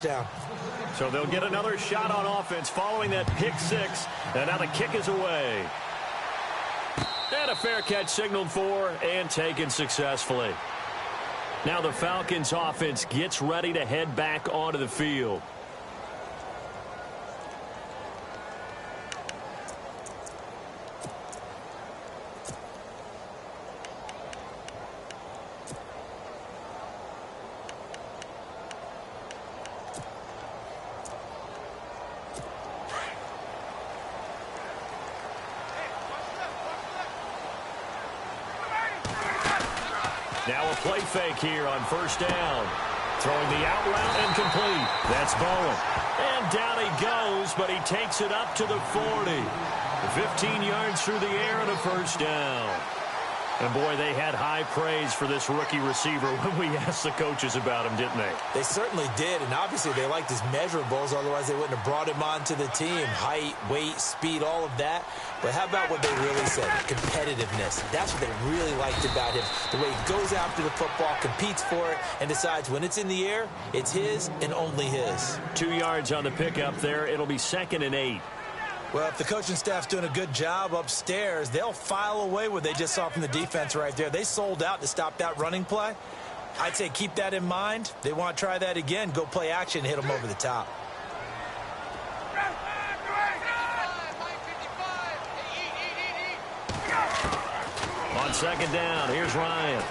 Down. So they'll get another shot on offense following that pick six. And now the kick is away. And a fair catch signaled for and taken successfully. Now the Falcons offense gets ready to head back onto the field. Now a play fake here on first down. Throwing the out route and complete. That's Bowen. And down he goes, but he takes it up to the 40. 15 yards through the air and a first down. And, boy, they had high praise for this rookie receiver when we asked the coaches about him, didn't they? They certainly did, and obviously they liked his measurables. Otherwise, they wouldn't have brought him onto the team. Height, weight, speed, all of that. But how about what they really said? Competitiveness. That's what they really liked about him. The way he goes after the football, competes for it, and decides when it's in the air, it's his and only his. 2 yards on the pickup there. It'll be 2nd and 8. Well, if the coaching staff's doing a good job upstairs, they'll file away what they just saw from the defense right there. They sold out to stop that running play. I'd say keep that in mind. They want to try that again. Go play action and hit them over the top. On 2nd down, here's Ryan.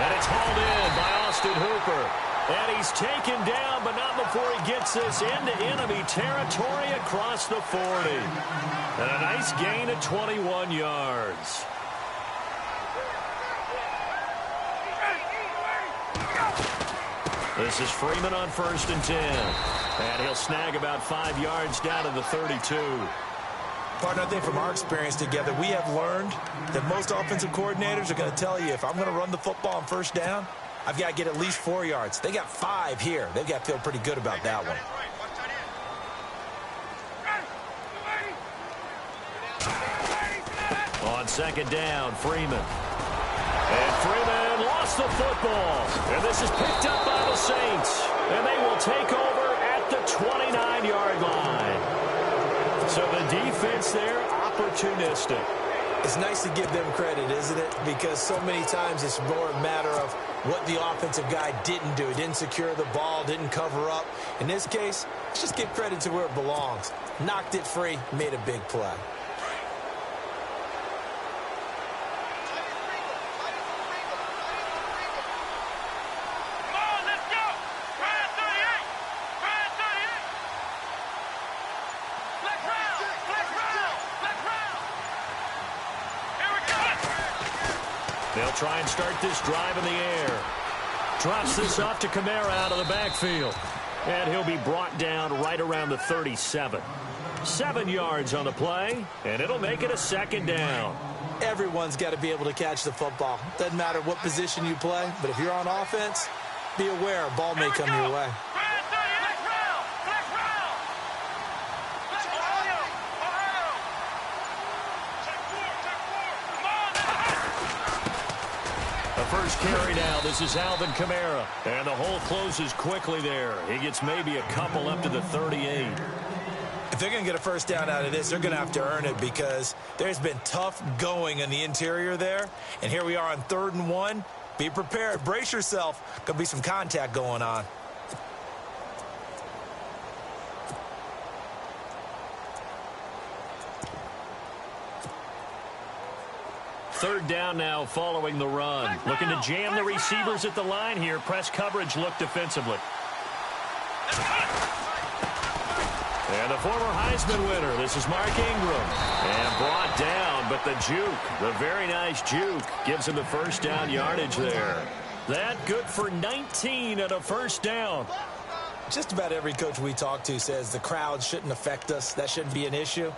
And it's hauled in by Austin Hooper. And he's taken down, but not before he gets this into enemy territory across the 40. And a nice gain of 21 yards. This is Freeman on 1st and 10. And he'll snag about 5 yards down to the 32. Partner, I think from our experience together, we have learned that most offensive coordinators are going to tell you, if I'm going to run the football on first down, I've got to get at least 4 yards. They got 5 here. They've got to feel pretty good about that one. On 2nd down, Freeman. And Freeman lost the football. And this is picked up by the Saints. And they will take over at the 29-yard line. So the defense there, opportunistic. It's nice to give them credit, isn't it? Because so many times it's more a matter of what the offensive guy didn't do. He didn't secure the ball, didn't cover up. In this case, let's just give credit to where it belongs. Knocked it free, made a big play. They'll try and start this drive in the air. Drops this off to Kamara out of the backfield. And he'll be brought down right around the 37. 7 yards on the play, and it'll make it a 2nd down. Everyone's got to be able to catch the football. Doesn't matter what position you play, but if you're on offense, be aware a ball may come your way. First carry now. This is Alvin Kamara. And the hole closes quickly there. He gets maybe a couple up to the 38. If they're going to get a first down out of this, they're going to have to earn it because there's been tough going in the interior there. And here we are on 3rd and 1. Be prepared. Brace yourself. Going to be some contact going on. Third down now following the run. Looking to jam the receivers at the line here. Press coverage look defensively. And the former Heisman winner, this is Mark Ingram. And brought down, but the juke, the very nice juke, gives him the first down yardage there. That good for 19 and a first down. Just about every coach we talk to says the crowd shouldn't affect us. That shouldn't be an issue.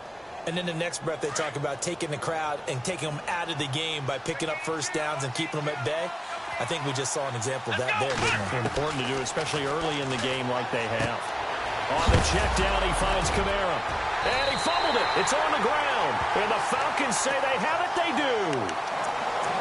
And then the next breath they talk about taking the crowd and taking them out of the game by picking up first downs and keeping them at bay. I think we just saw an example of that there, didn't we? Important to do, especially early in the game like they have. On the check down, he finds Kamara. And he fumbled it. It's on the ground. And the Falcons say they have it. They do.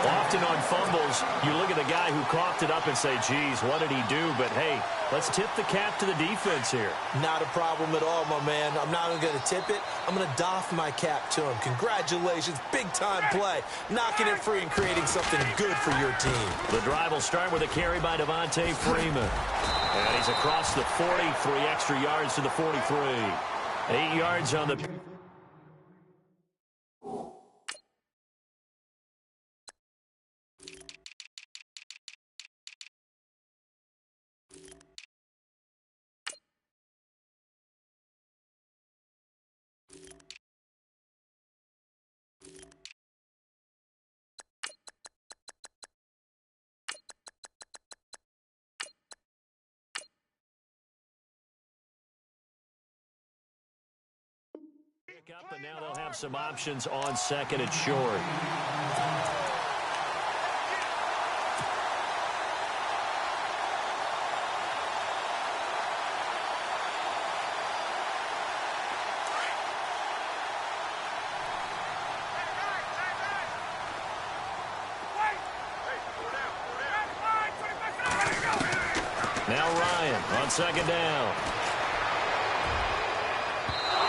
Often on fumbles, you look at the guy who coughed it up and say, geez, what did he do? But, hey, let's tip the cap to the defense here. Not a problem at all, my man. I'm not even going to tip it. I'm going to doff my cap to him. Congratulations. Big-time play. Knocking it free and creating something good for your team. The drive will start with a carry by Devontae Freeman. And he's across the 40, 3 extra yards to the 43. 8 yards on the... up, and now they'll have some options on second and short. Now Ryan on second down.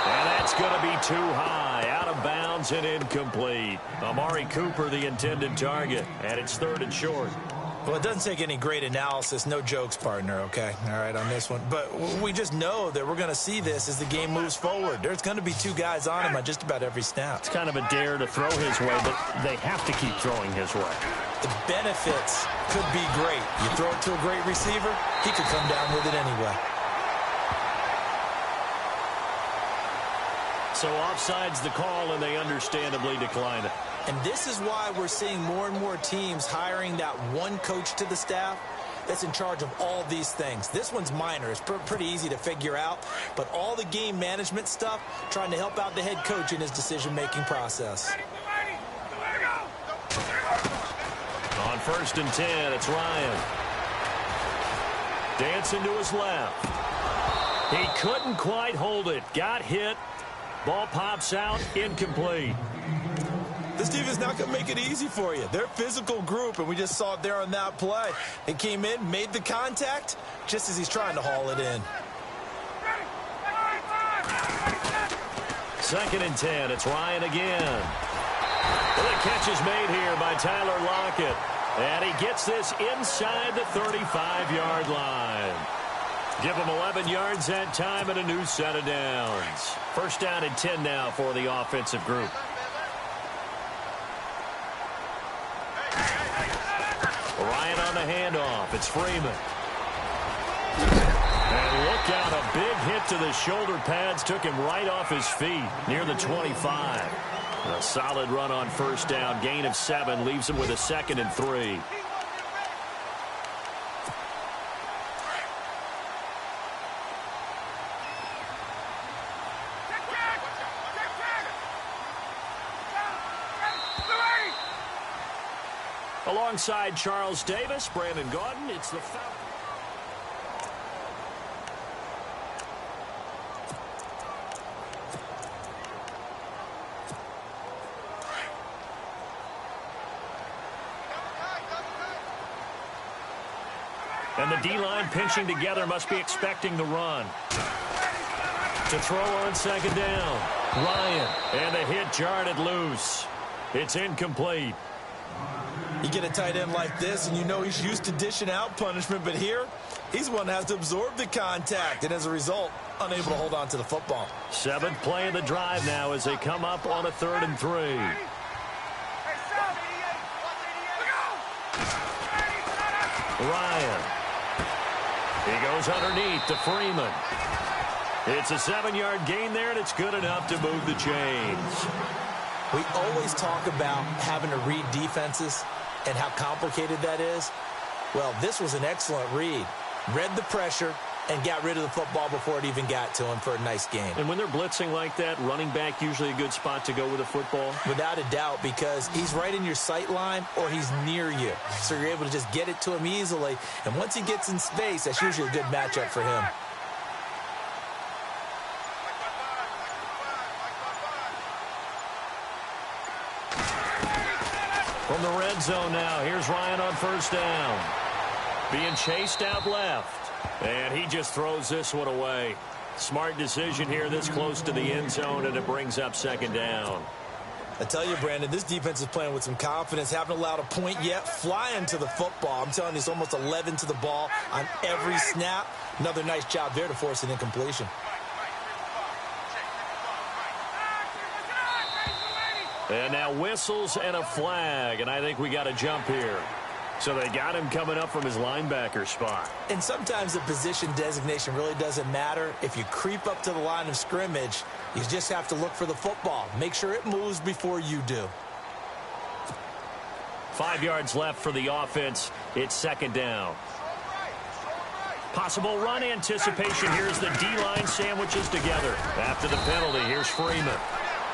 And that's going to be too high, out of bounds and incomplete. Amari Cooper, the intended target, and it's third and short. Well, it doesn't take any great analysis. No jokes, partner, okay? All right, on this one. But we just know that we're going to see this as the game moves forward. There's going to be 2 guys on him on just about every snap. It's kind of a dare to throw his way, but they have to keep throwing his way. The benefits could be great. You throw it to a great receiver, he could come down with it anyway. So offside's the call, and they understandably decline it. And this is why we're seeing more and more teams hiring that one coach to the staff that's in charge of all these things. This one's minor. It's pretty easy to figure out. But all the game management stuff, trying to help out the head coach in his decision-making process. On first and 10, it's Ryan. Dancing to his left. He couldn't quite hold it. Got hit. Ball pops out. Incomplete. This team is not going to make it easy for you. They're a physical group, and we just saw it there on that play. They came in, made the contact, just as he's trying to haul it in. Second and 10, it's Ryan again. Well, the catch is made here by Tyler Lockett. And he gets this inside the 35-yard line. Give him 11 yards that time and a new set of downs. First down and 10 now for the offensive group. Ryan on the handoff. It's Freeman. And look out, a big hit to the shoulder pads. Took him right off his feet near the 25. A solid run on first down. Gain of 7 leaves him with a 2nd and 3. Alongside Charles Davis, Brandon Gaudin, it's the Falcons. And the D-line pinching together, must be expecting the run. To throw on second down. Ryan, and the hit jarred it loose. It's incomplete. You get a tight end like this, and you know he's used to dishing out punishment, but here, he's the one that has to absorb the contact, and as a result, unable to hold on to the football. 7th play of the drive now as they come up on a 3rd and 3. Ryan. He goes underneath to Freeman. It's a 7-yard gain there, and it's good enough to move the chains. We always talk about having to read defenses and how complicated that is. Well, this was an excellent read. Read the pressure and got rid of the football before it even got to him for a nice gain. And when they're blitzing like that, running back usually a good spot to go with the football? Without a doubt, because he's right in your sight line or he's near you. So you're able to just get it to him easily. And once he gets in space, that's usually a good matchup for him. From the red zone now, here's Ryan on first down. Being chased out left. And he just throws this one away. Smart decision here this close to the end zone, and it brings up second down. I tell you, Brandon, this defense is playing with some confidence. Haven't allowed a point yet. Flying to the football. I'm telling you, it's almost 11 to the ball on every snap. Another nice job there to force an incompletion. And now whistles and a flag, and I think we got a jump here. So they got him coming up from his linebacker spot. And sometimes the position designation really doesn't matter. If you creep up to the line of scrimmage, you just have to look for the football. Make sure it moves before you do. 5 yards left for the offense. It's second down. Possible run anticipation. Here's the D-line sandwiches together. After the penalty, here's Freeman.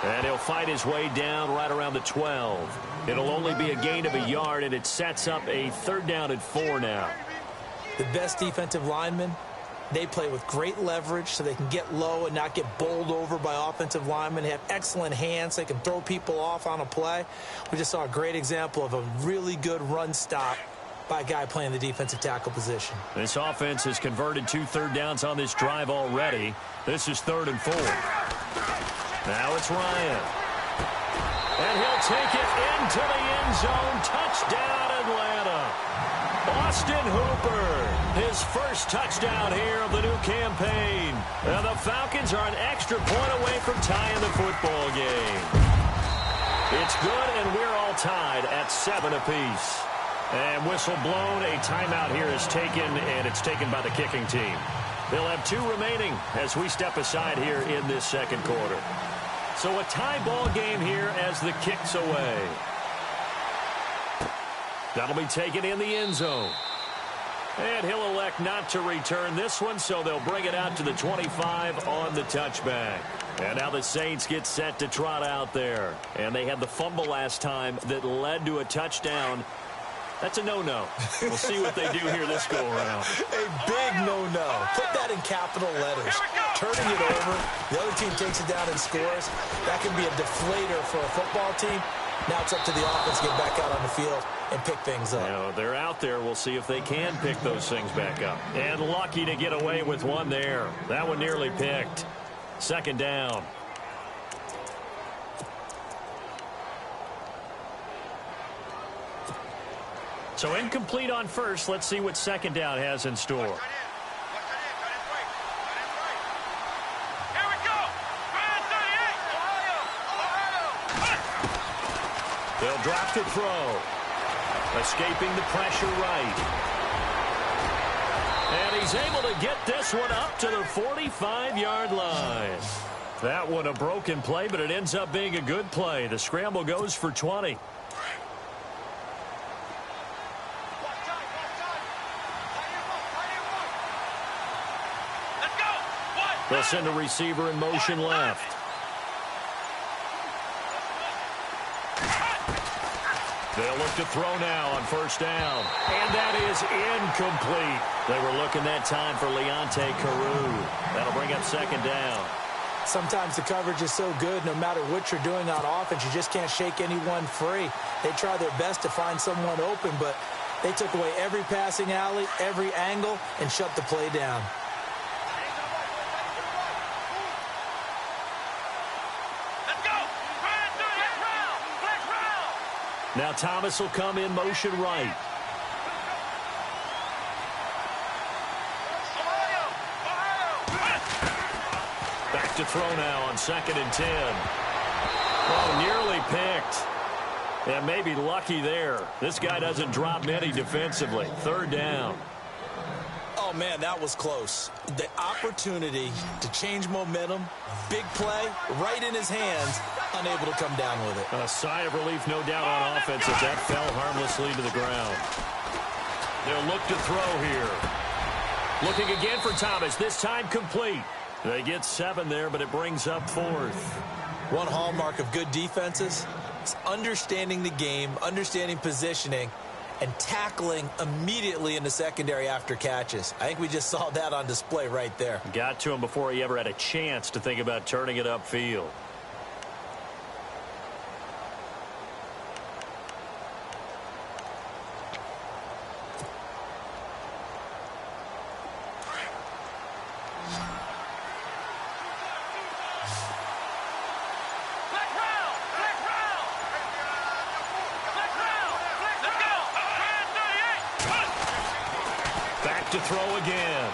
And he'll fight his way down right around the 12. It'll only be a gain of a yard, and it sets up a 3rd down and 4 now. The best defensive linemen, they play with great leverage so they can get low and not get bowled over by offensive linemen. They have excellent hands. They can throw people off on a play. We just saw a great example of a really good run stop by a guy playing the defensive tackle position. This offense has converted 2 third downs on this drive already. This is 3rd and 4. Now it's Ryan. And he'll take it into the end zone. Touchdown, Atlanta. Austin Hooper, his first touchdown here of the new campaign. And the Falcons are an extra point away from tying the football game. It's good, and we're all tied at 7 apiece. And whistle blown. A timeout here is taken, and it's taken by the kicking team. They'll have 2 remaining as we step aside here in this second quarter. So a tie ball game here as the kick's away. That'll be taken in the end zone. And he'll elect not to return this one, so they'll bring it out to the 25 on the touchback. And now the Saints get set to trot out there. And they had the fumble last time that led to a touchdown. That's a no-no. We'll see what they do here this go-around. A big no-no. Put that in capital letters. Turning it over, the other team takes it down and scores. That can be a deflator for a football team. Now it's up to the offense to get back out on the field and pick things up. You know, they're out there. We'll see if they can pick those things back up. And lucky to get away with one there. That one nearly picked. Second down. So incomplete on first. Let's see what second down has in store. They'll drop to throw. Escaping the pressure right. And he's able to get this one up to the 45-yard line. That one a broken play, but it ends up being a good play. The scramble goes for 20. They'll send a receiver in motion left. They'll look to throw now on first down. And that is incomplete. They were looking that time for Leonte Carew. That'll bring up second down. Sometimes the coverage is so good, no matter what you're doing on offense, you just can't shake anyone free. They try their best to find someone open, but they took away every passing alley, every angle, and shut the play down. Now Thomas will come in motion right. Back to throw now on 2nd and 10. Oh, nearly picked. And maybe lucky there. This guy doesn't drop many defensively. 3rd down. Oh, man, that was close. The opportunity to change momentum, big play, right in his hands, unable to come down with it. A sigh of relief, no doubt, on offense as that fell harmlessly to the ground. They'll look to throw here. Looking again for Thomas, this time complete. They get 7 there, but it brings up 4th. One hallmark of good defenses is understanding the game, understanding positioning, and tackling immediately in the secondary after catches. I think we just saw that on display right there. Got to him before he ever had a chance to think about turning it upfield. to throw again.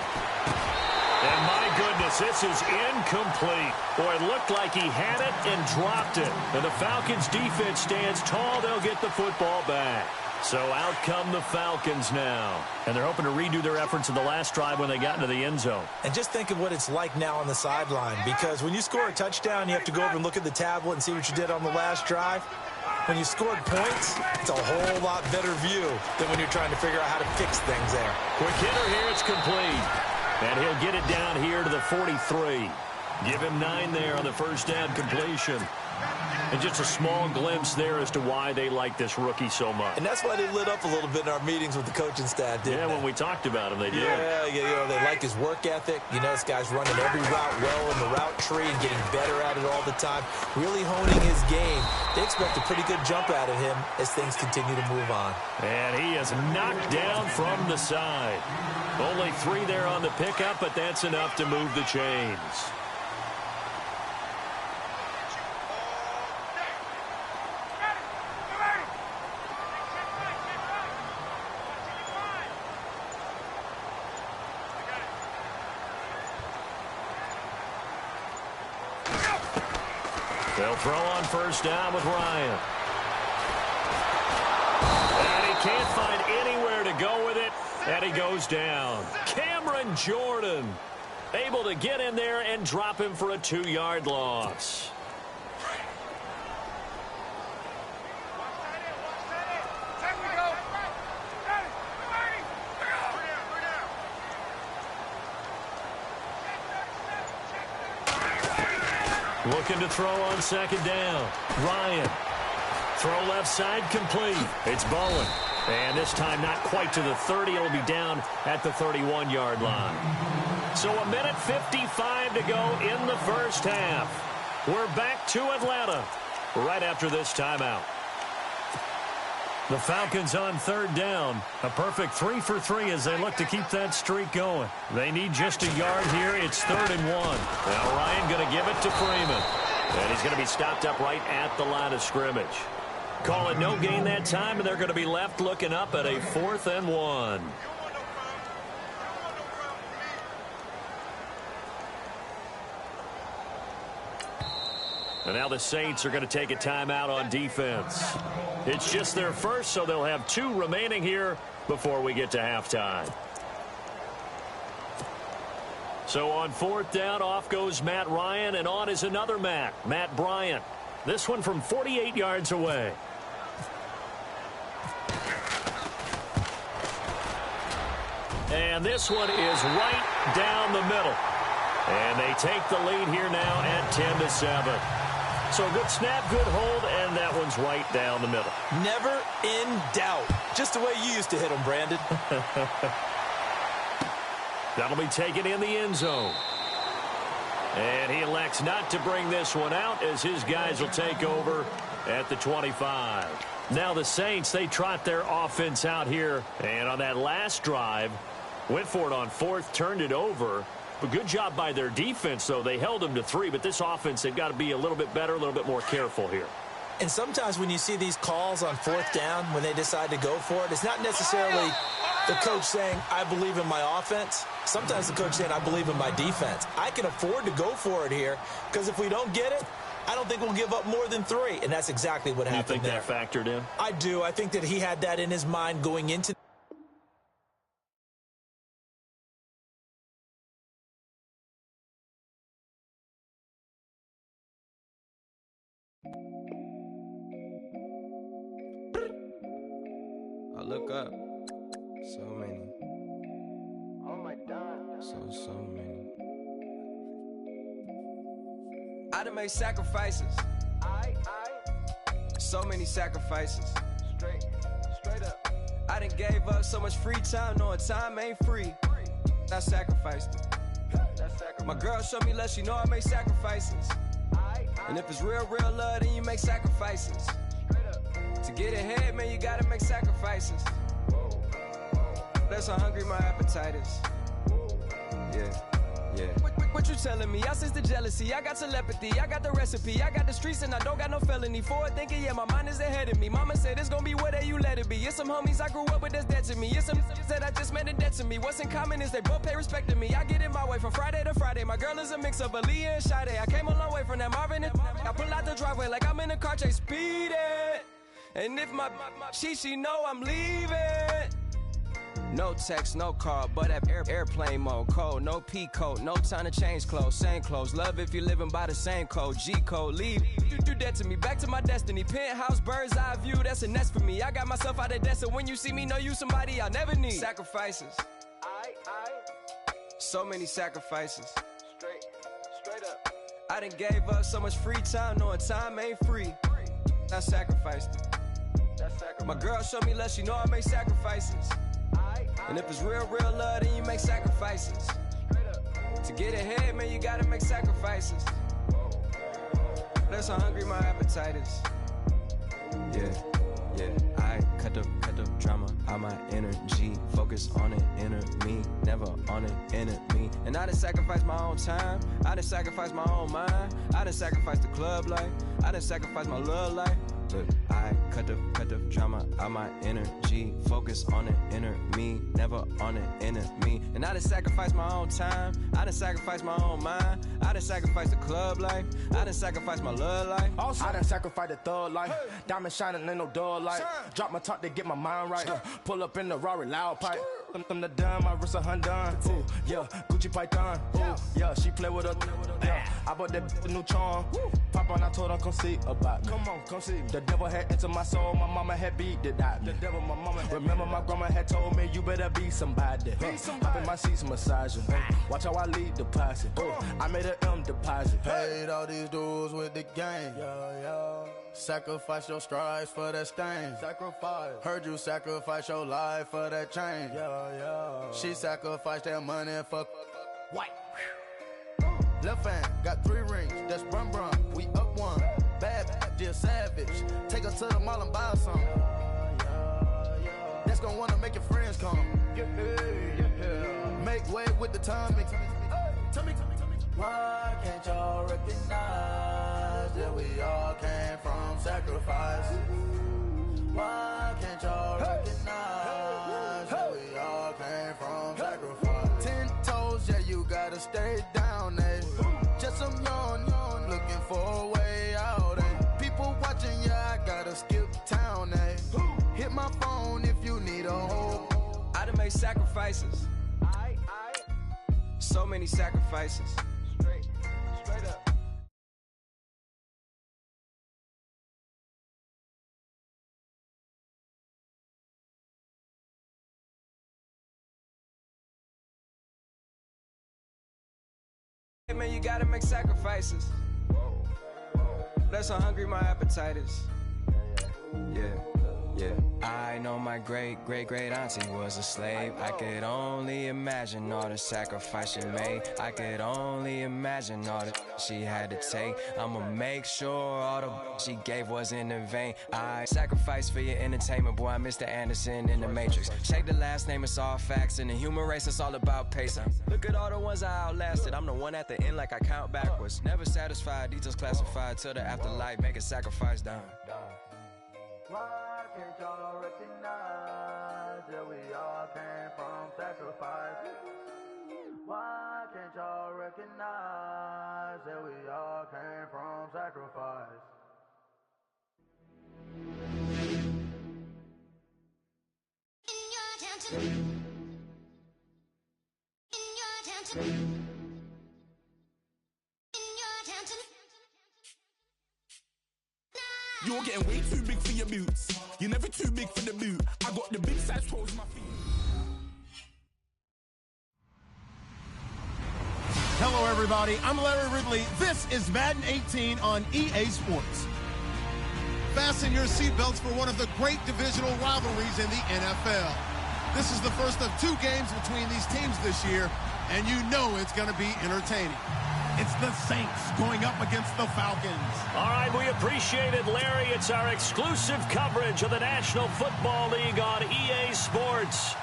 And my goodness, this is incomplete. Boy, it looked like he had it and dropped it. And the Falcons' defense stands tall. They'll get the football back. So out come the Falcons now. And they're hoping to redo their efforts in the last drive when they got into the end zone. And just think of what it's like now on the sideline. Because when you score a touchdown, you have to go over and look at the tablet and see what you did on the last drive. When you scored points, it's a whole lot better view than when you're trying to figure out how to fix things there. Quick hitter here, it's complete. And he'll get it down here to the 43. Give him 9 there on the first down completion. And just a small glimpse there as to why they like this rookie so much. And that's why they lit up a little bit in our meetings with the coaching staff, didn't they? When we talked about him, they did. Yeah, they like his work ethic. You know, this guy's running every route well in the route tree and getting better at it all the time, really honing his game. They expect a pretty good jump out of him as things continue to move on. And he is knocked down from the side. Only 3 there on the pickup, but that's enough to move the chains. They'll throw on first down with Ryan. And he can't find anywhere to go with it, and he goes down. Cameron Jordan able to get in there and drop him for a 2-yard loss. Looking to throw on second down. Ryan. Throw left side complete. It's Bowen. And this time not quite to the 30. It'll be down at the 31-yard line. So 1:55 to go in the first half. We're back to Atlanta right after this timeout. The Falcons on third down. A perfect 3 for 3 as they look to keep that streak going. They need just a yard here. It's 3rd and 1. Now Ryan going to give it to Freeman. And he's going to be stopped up right at the line of scrimmage. Call it no gain that time, and they're going to be left looking up at a 4th and 1. And now the Saints are going to take a timeout on defense. It's just their first, so they'll have 2 remaining here before we get to halftime. So on 4th down, off goes Matt Ryan, and on is another Matt Bryant. This one from 48 yards away. And this one is right down the middle. And they take the lead here now at 10-7. So good snap, good hold, and that one's right down the middle. Never in doubt. Just the way you used to hit them, Brandon. That'll be taken in the end zone. And he elects not to bring this one out as his guys will take over at the 25. Now the Saints, they trot their offense out here. And on that last drive, went for it on 4th, turned it over. But good job by their defense, though. They held them to 3, but this offense, they've got to be a little bit better, a little bit more careful here. And sometimes when you see these calls on 4th down, when they decide to go for it, it's not necessarily the coach saying, I believe in my offense. Sometimes the coach saying, I believe in my defense. I can afford to go for it here, because if we don't get it, I don't think we'll give up more than 3. And that's exactly what happened there. You think that factored in? I do. I think that he had that in his mind going into I look up, so many. Oh my God. So many. I done made sacrifices. So many sacrifices. Straight up. I done gave up so much free time, knowing time ain't free. I sacrificed it. My girl showed me love, she know I make sacrifices. And if it's real love, then you make sacrifices. To get ahead, man, you gotta make sacrifices. That's how hungry my appetite is. Yeah. what you telling me? I sense the jealousy, I got telepathy, I got the recipe, I got the streets and I don't got no felony. Forward thinking, yeah, my mind is ahead of me. Mama said it's gonna be whatever you let it be. It's some homies I grew up with that's dead to me. It's some that I just met in debt to me. What's in common is they both pay respect to me. I get it my way from Friday to Friday. My girl is a mix of Aaliyah and Sade. I came a long way from that Marvin and I pull out the driveway like I'm in a car chase speeding. And if my she know I'm leaving. No text, no call, but at airplane mode. Code, no P code, no time to change clothes. Same clothes, love if you're living by the same code. G code, leave. You do that to me, back to my destiny. Penthouse, bird's eye view, that's a nest for me. I got myself out of debt, so when you see me, know you somebody I never need. Sacrifices. So many sacrifices. Straight up. I done gave up so much free time, knowing time ain't free. I sacrificed it. My girl showed me love, she know I make sacrifices. And if it's real love, then you make sacrifices. To get ahead, man, you gotta make sacrifices. That's how hungry my appetite is. Yeah. I cut the drama out my energy. Focus on it, inner me, never on it, enemy. And I done sacrificed my own time. I done sacrificed my own mind. I done sacrificed the club life. I done sacrificed my love life. Look, I cut the drama out my energy. Focus on it, inner me, never on it, enemy. And I done sacrificed my own time. I done sacrificed my own mind. I done sacrificed the club life. I done sacrificed my love life. Also, I done sacrificed the thug life. Hey. Diamond shining, ain't no dull light. Drop my top to get my mind right. Pull up in the Rari loud pipe. Them the dime, my wrist a Hyundai. Ooh, yeah, Gucci Python. Ooh, yeah, she play with her. Yeah, I bought that new charm. Pop on, I told her come see about me. Come on, come see. The devil had entered my soul, my mama had beat it out. The devil, my mama. Remember my grandma had told me you better be somebody. Hop in my seats, massaging. Watch how I lead the posse. I made an M deposit. Paid all these dudes with the game. Sacrifice your strides for that stain. Sacrifice. Heard you sacrifice your life for that change. She sacrificed that money for white. Left hand got 3 rings. That's brum brum. We up one. Bad, just savage. Take her to the mall and buy some. That's gonna wanna make your friends come. Make way with the tummy. Tell me. Why can't y'all recognize that we all came from sacrifice? Why can't y'all recognize that we all came from sacrifice? 10 toes, yeah, you gotta stay down, eh? Just some yawn, looking for a way out, eh? People watching, yeah, I gotta skip town, eh? Hit my phone if you need a hold. I done made sacrifices. So many sacrifices. Straight up. Hey man, you gotta make sacrifices. That's how hungry my appetite is. Yeah. I know my great auntie was a slave. I could only imagine all the sacrifice she made. I could only imagine all the she had to take. I'ma make sure all the she gave wasn't in vain. I sacrificed for your entertainment, boy. I'm Mr. Anderson in the Matrix. Check the last name, it's all facts. In the human race, it's all about pacing. Look at all the ones I outlasted. I'm the one at the end like I count backwards. Never satisfied, details classified till the afterlife. Make a sacrifice down. Why can't y'all recognize that we all came from sacrifice? Why can't y'all recognize that we all came from sacrifice? In your town to in your town to in your town to You're getting way too big for your boots. You're never too big for the boot. I got the big size toes in my feet. Hello, everybody. I'm Larry Ridley. This is Madden 18 on EA Sports. Fasten your seatbelts for one of the great divisional rivalries in the NFL. This is the first of 2 games between these teams this year, and you know it's going to be entertaining. It's the Saints going up against the Falcons. All right, we appreciate it, Larry. It's our exclusive coverage of the National Football League on EA Sports.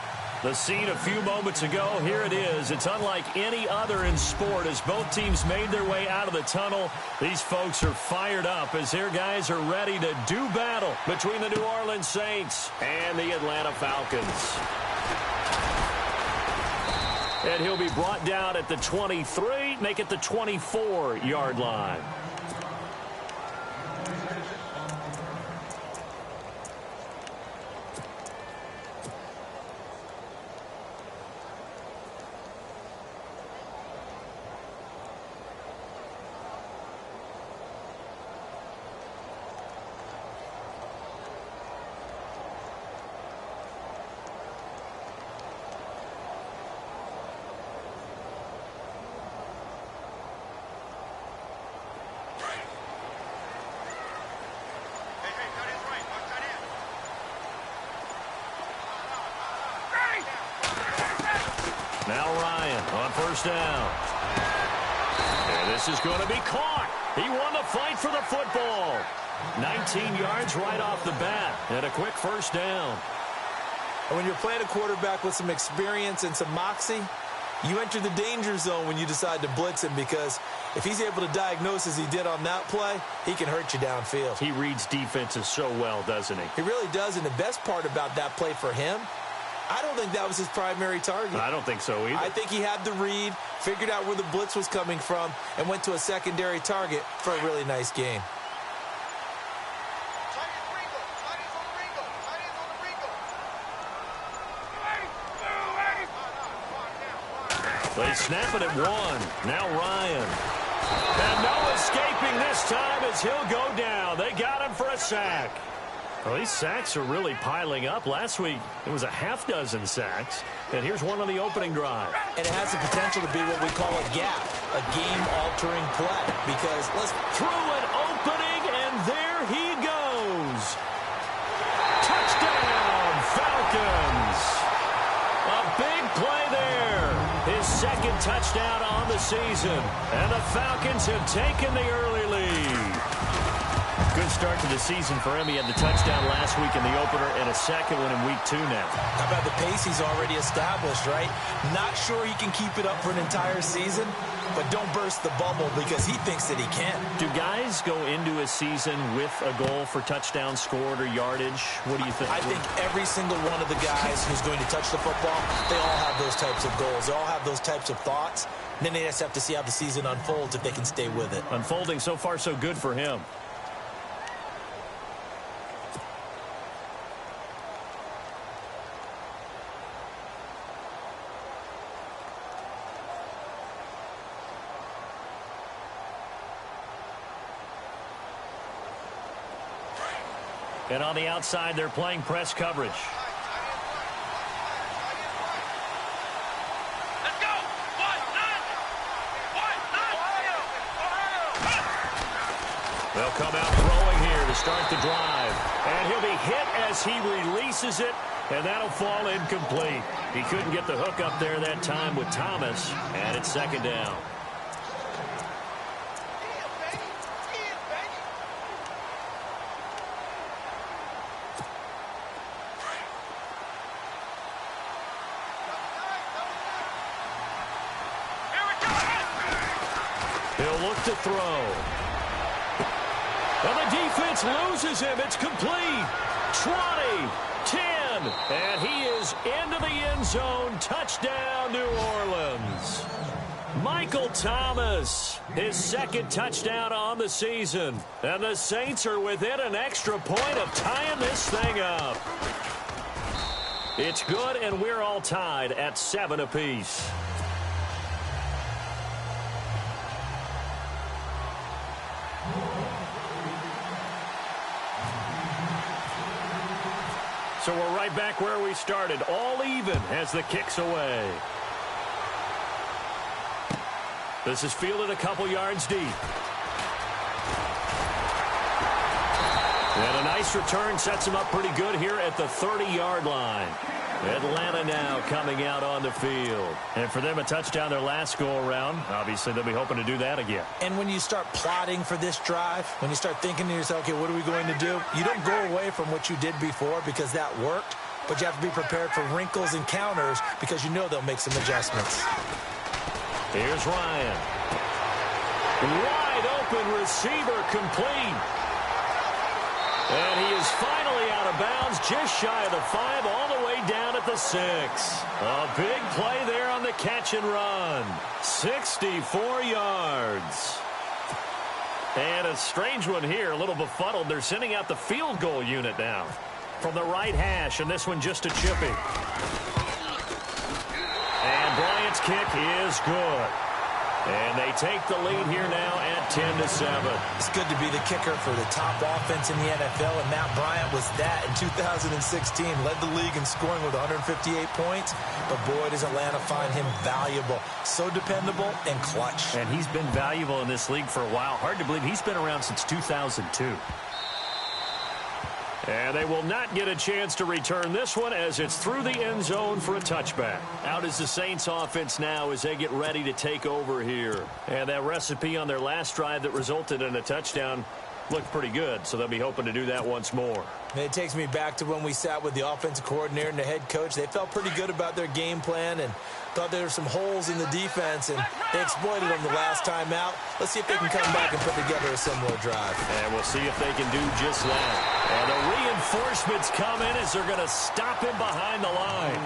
The scene a few moments ago, here it is. It's unlike any other in sport as both teams made their way out of the tunnel. These folks are fired up as their guys are ready to do battle between the New Orleans Saints and the Atlanta Falcons. And he'll be brought down at the 23, make it the 24-yard line. Now Ryan on first down. And this is going to be caught. He won the fight for the football. 19 yards right off the bat and a quick first down. And when you're playing a quarterback with some experience and some moxie, you enter the danger zone when you decide to blitz him, because if he's able to diagnose as he did on that play, he can hurt you downfield. He reads defenses so well, doesn't he? He really does, and the best part about that play for him, I don't think that was his primary target. I don't think so either. I think he had the read, figured out where the blitz was coming from, and went to a secondary target for a really nice gain. They snap it at one. Now Ryan. And no escaping this time as he'll go down. They got him for a sack. Well, these sacks are really piling up. Last week, it was a half dozen sacks. And here's one on the opening drive. And it has the potential to be what we call a gap, a game-altering play. Because let's through an opening, and there he goes. Touchdown, Falcons. A big play there. His second touchdown on the season. And the Falcons have taken the early lead. Good start to the season for him. He had the touchdown last week in the opener and a second one in week 2 now. How about the pace he's already established, right? Not sure he can keep it up for an entire season, but don't burst the bubble because he thinks that he can. Do guys go into a season with a goal for touchdowns scored or yardage? What do you think? I think every single one of the guys who's going to touch the football, they all have those types of goals. They all have those types of thoughts. And then they just have to see how the season unfolds if they can stay with it. Unfolding so far so good for him. And on the outside, they're playing press coverage. Let's go! They'll come out throwing here to start the drive. And he'll be hit as he releases it, and that'll fall incomplete. He couldn't get the hook up there that time with Thomas, and it's second down. He'll look to throw. And the defense loses him. It's complete. 20, 10, and he is into the end zone. Touchdown, New Orleans. Michael Thomas, his second touchdown on the season. And the Saints are within an extra point of tying this thing up. It's good, and we're all tied at 7 apiece. So we're right back where we started, all even as the kick's away. This is fielded a couple yards deep. And a nice return sets him up pretty good here at the 30-yard line. Atlanta now coming out on the field. And for them, a touchdown their last go-around. Obviously, they'll be hoping to do that again. And when you start plotting for this drive, when you start thinking to yourself, okay, what are we going to do? You don't go away from what you did before because that worked. but you have to be prepared for wrinkles and counters because you know they'll make some adjustments. Here's Ryan. Wide open receiver, complete. And he is finally out of bounds, just shy of the 5, all the way down at the 6. A big play there on the catch and run. 64 yards. And a strange one here, a little befuddled. They're sending out the field goal unit now from the right hash, and this one just a chippy. And Bryant's kick is good. And they take the lead here now at 10-7. It's good to be the kicker for the top offense in the NFL, and Matt Bryant was that in 2016. Led the league in scoring with 158 points, but boy, does Atlanta find him valuable. So dependable and clutch. And he's been valuable in this league for a while. Hard to believe he's been around since 2002. And they will not get a chance to return this one as it's through the end zone for a touchback. Out is the Saints offense now as they get ready to take over here. And that recipe on their last drive that resulted in a touchdown looked pretty good, so they'll be hoping to do that once more. It takes me back to when we sat with the offensive coordinator and the head coach. They felt pretty good about their game plan and thought there were some holes in the defense, and they exploited them the last time out. Let's see if they can come back and put together a similar drive. And we'll see if they can do just that. And the reinforcements come in as they're going to stop him behind the line.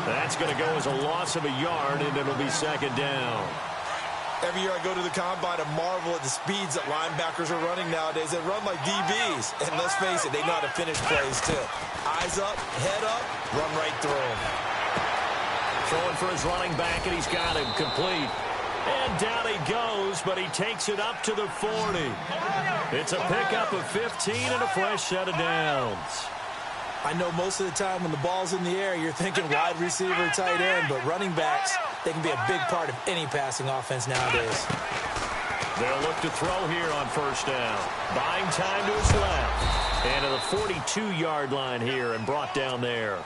That's going to go as a loss of a yard, and it'll be second down. Every year I go to the combine and marvel at the speeds that linebackers are running nowadays. They run like DBs. And let's face it, they know how to finish plays too. Eyes up, head up, run right through them. Throwing for his running back, and he's got him complete. And down he goes, but he takes it up to the 40. It's a pickup of 15 and a fresh set of downs. I know most of the time when the ball's in the air, you're thinking wide receiver, tight end, but running backs, they can be a big part of any passing offense nowadays. They'll look to throw here on first down. Buying time to his left. And to the 42-yard line here and brought down there.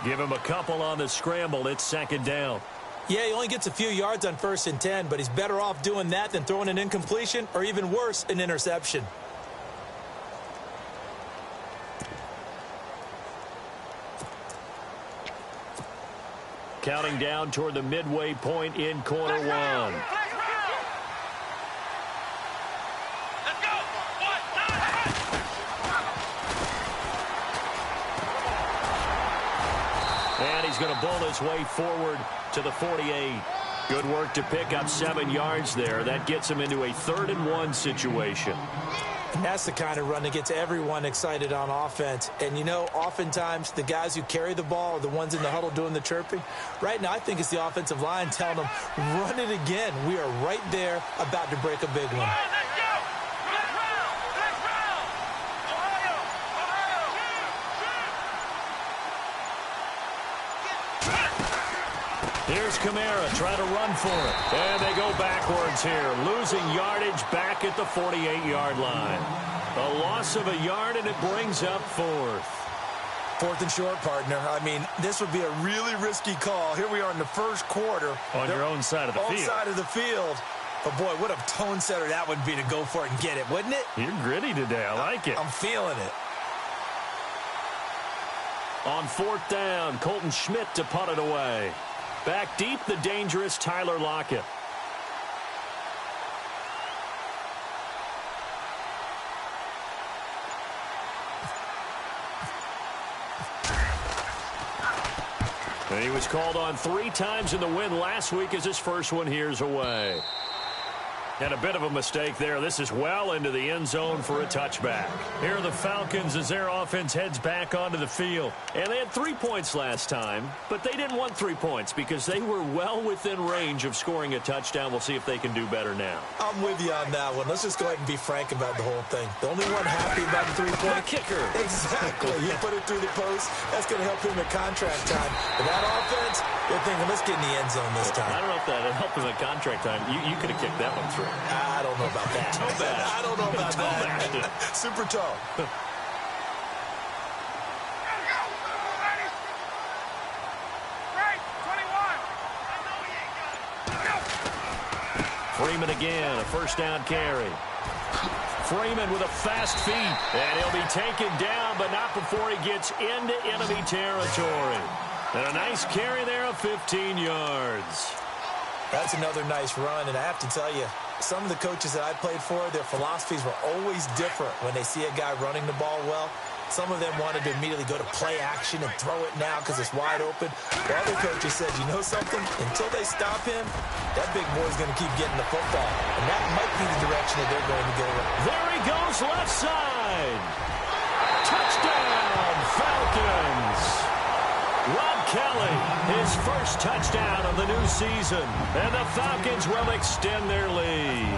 Give him a couple on the scramble. It's second down. Yeah, he only gets a few yards on 1st and 10, but he's better off doing that than throwing an incompletion or even worse, an interception. Counting down toward the midway point in quarter one. And he's going to bull his way forward to the 48. Good work to pick up 7 yards there. That gets him into a 3rd and 1 situation. And that's the kind of run that gets everyone excited on offense. And, you know, oftentimes the guys who carry the ball are the ones in the huddle doing the chirping. Right now, I think it's the offensive line telling them, run it again. We are right there about to break a big one. Here's Kamara trying to run for it. And they go backwards here, losing yardage back at the 48-yard line. A loss of a yard, and it brings up 4th. 4th and short, partner. I mean, this would be a really risky call. Here we are in the first quarter. On your own side of the field. On side of the field. But, boy, what a tone setter that would be to go for it and get it, wouldn't it? You're gritty today. I like it. I'm feeling it. On 4th down, Colton Schmidt to punt it away. Back deep, the dangerous Tyler Lockett. And he was called on 3 times in the win last week as his first one here's away. And a bit of a mistake there. This is well into the end zone for a touchback. Here are the Falcons as their offense heads back onto the field. And they had 3 points last time, but they didn't want 3 points because they were well within range of scoring a touchdown. We'll see if they can do better now. I'm with you on that one. Let's just go ahead and be frank about the whole thing. The only one happy about the 3-point kicker. Exactly. You put it through the post. That's going to help him at contract time. But that offense, they're thinking, let's get in the end zone this time. I don't know if that helped him at contract time. You could have kicked that one through. I don't know about that. I don't know about that. Super tall. Freeman again, a first down carry. Freeman with a fast feet. And he'll be taken down, but not before he gets into enemy territory. And a nice carry there of 15 yards. That's another nice run, and I have to tell you, some of the coaches that I played for, their philosophies were always different when they see a guy running the ball well. Some of them wanted to immediately go to play action and throw it now because it's wide open. The other coaches said, you know something? Until they stop him, that big boy's going to keep getting the football. And that might be the direction that they're going to go. There he goes, left side. Touchdown, Falcons. Rob Kelly, his first touchdown of the new season. And the Falcons will extend their lead.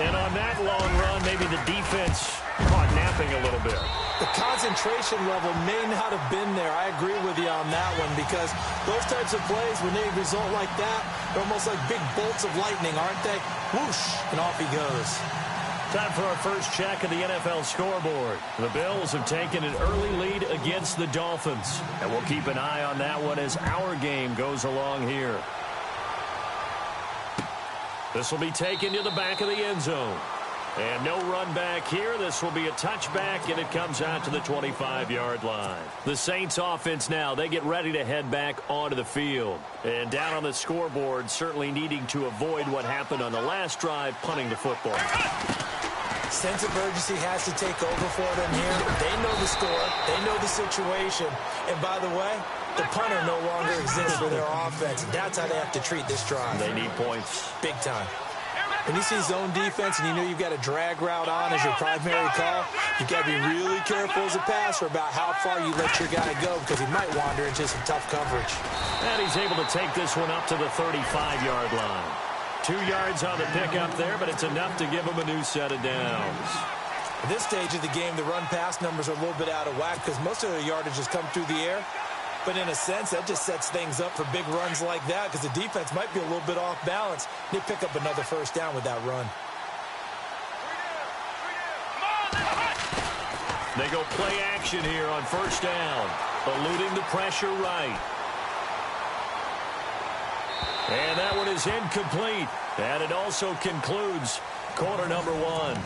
And on that long run, maybe the defense caught napping a little bit. The concentration level may not have been there. I agree with you on that one because those types of plays, when they result like that, they're almost like big bolts of lightning, aren't they? Whoosh, and off he goes. Time for our first check of the NFL scoreboard. The Bills have taken an early lead against the Dolphins. And we'll keep an eye on that one as our game goes along here. This will be taken to the back of the end zone. And no run back here. This will be a touchback, and it comes out to the 25-yard line. The Saints offense now, they get ready to head back onto the field. And down on the scoreboard, certainly needing to avoid what happened on the last drive, punting the football. Sense of urgency has to take over for them here. They know the score. They know the situation. And by the way, the punter no longer exists for their offense. That's how they have to treat this drive. They need points. Big time. When you see zone defense and you know you've got a drag route on as your primary call, you've got to be really careful as a passer about how far you let your guy go because he might wander into some tough coverage. And he's able to take this one up to the 35-yard line. 2 yards on the pickup there, but it's enough to give him a new set of downs. At this stage of the game, the run-pass numbers are a little bit out of whack because most of their yardage has come through the air. But in a sense, that just sets things up for big runs like that because the defense might be a little bit off balance. They pick up another first down with that run. They go play action here on first down, eluding the pressure right. And that one is incomplete. And it also concludes quarter number one.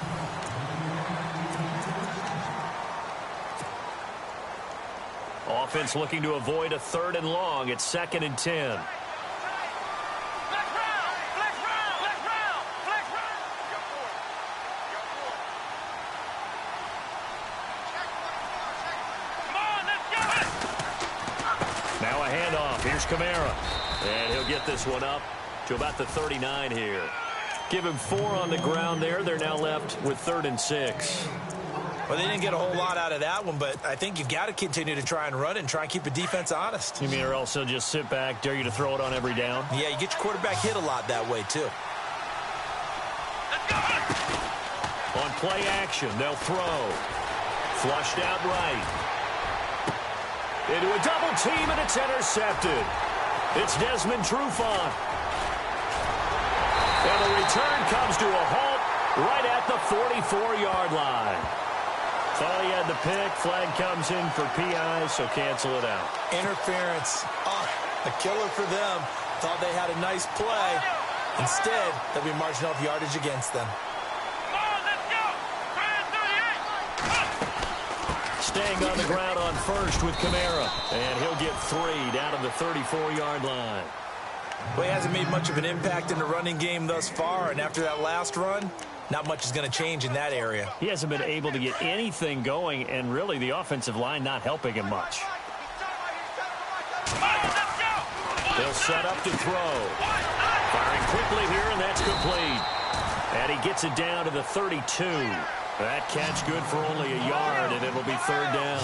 Offense looking to avoid a 3rd and long. It's 2nd and 10. Now a handoff. Here's Kamara. And he'll get this one up to about the 39 here. Give him 4 on the ground there. They're now left with 3rd and 6. Well, they didn't get a whole lot out of that one, but I think you've got to continue to try and run it and try and keep the defense honest. You mean or else they'll just sit back, dare you to throw it on every down? Yeah, you get your quarterback hit a lot that way, too. On play action, they'll throw. Flushed out right. Into a double team, and it's intercepted. It's Desmond Trufant. And the return comes to a halt right at the 44-yard line. Thought he had the pick. Flag comes in for PI, so cancel it out. Interference. Oh, a killer for them. Thought they had a nice play. Instead, they'll be marching off yardage against them. Staying on the ground on first with Kamara. And he'll get 3 down to the 34-yard line. Well, he hasn't made much of an impact in the running game thus far, and after that last run, not much is going to change in that area. He hasn't been able to get anything going, and really the offensive line not helping him much. They'll set up to throw. Firing quickly here, and that's complete. And he gets it down to the 32. That catch good for only a yard, and it'll be 3rd down.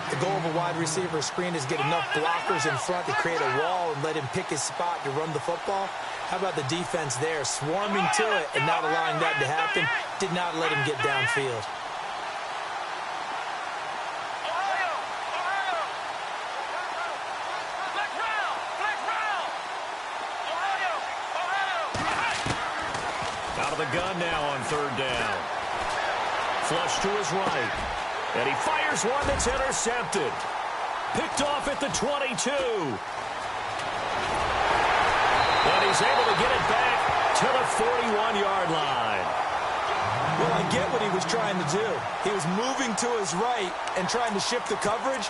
The goal of a wide receiver screen is get enough blockers in front to create a wall and let him pick his spot to run the football. How about the defense there, swarming to it and not allowing that to happen? Did not let him get downfield. Out of the gun now on 3rd down. Flush to his right. And he fires one that's intercepted. Picked off at the 22. And he's able to get it back to the 41-yard line. Well, I get what he was trying to do. He was moving to his right and trying to shift the coverage,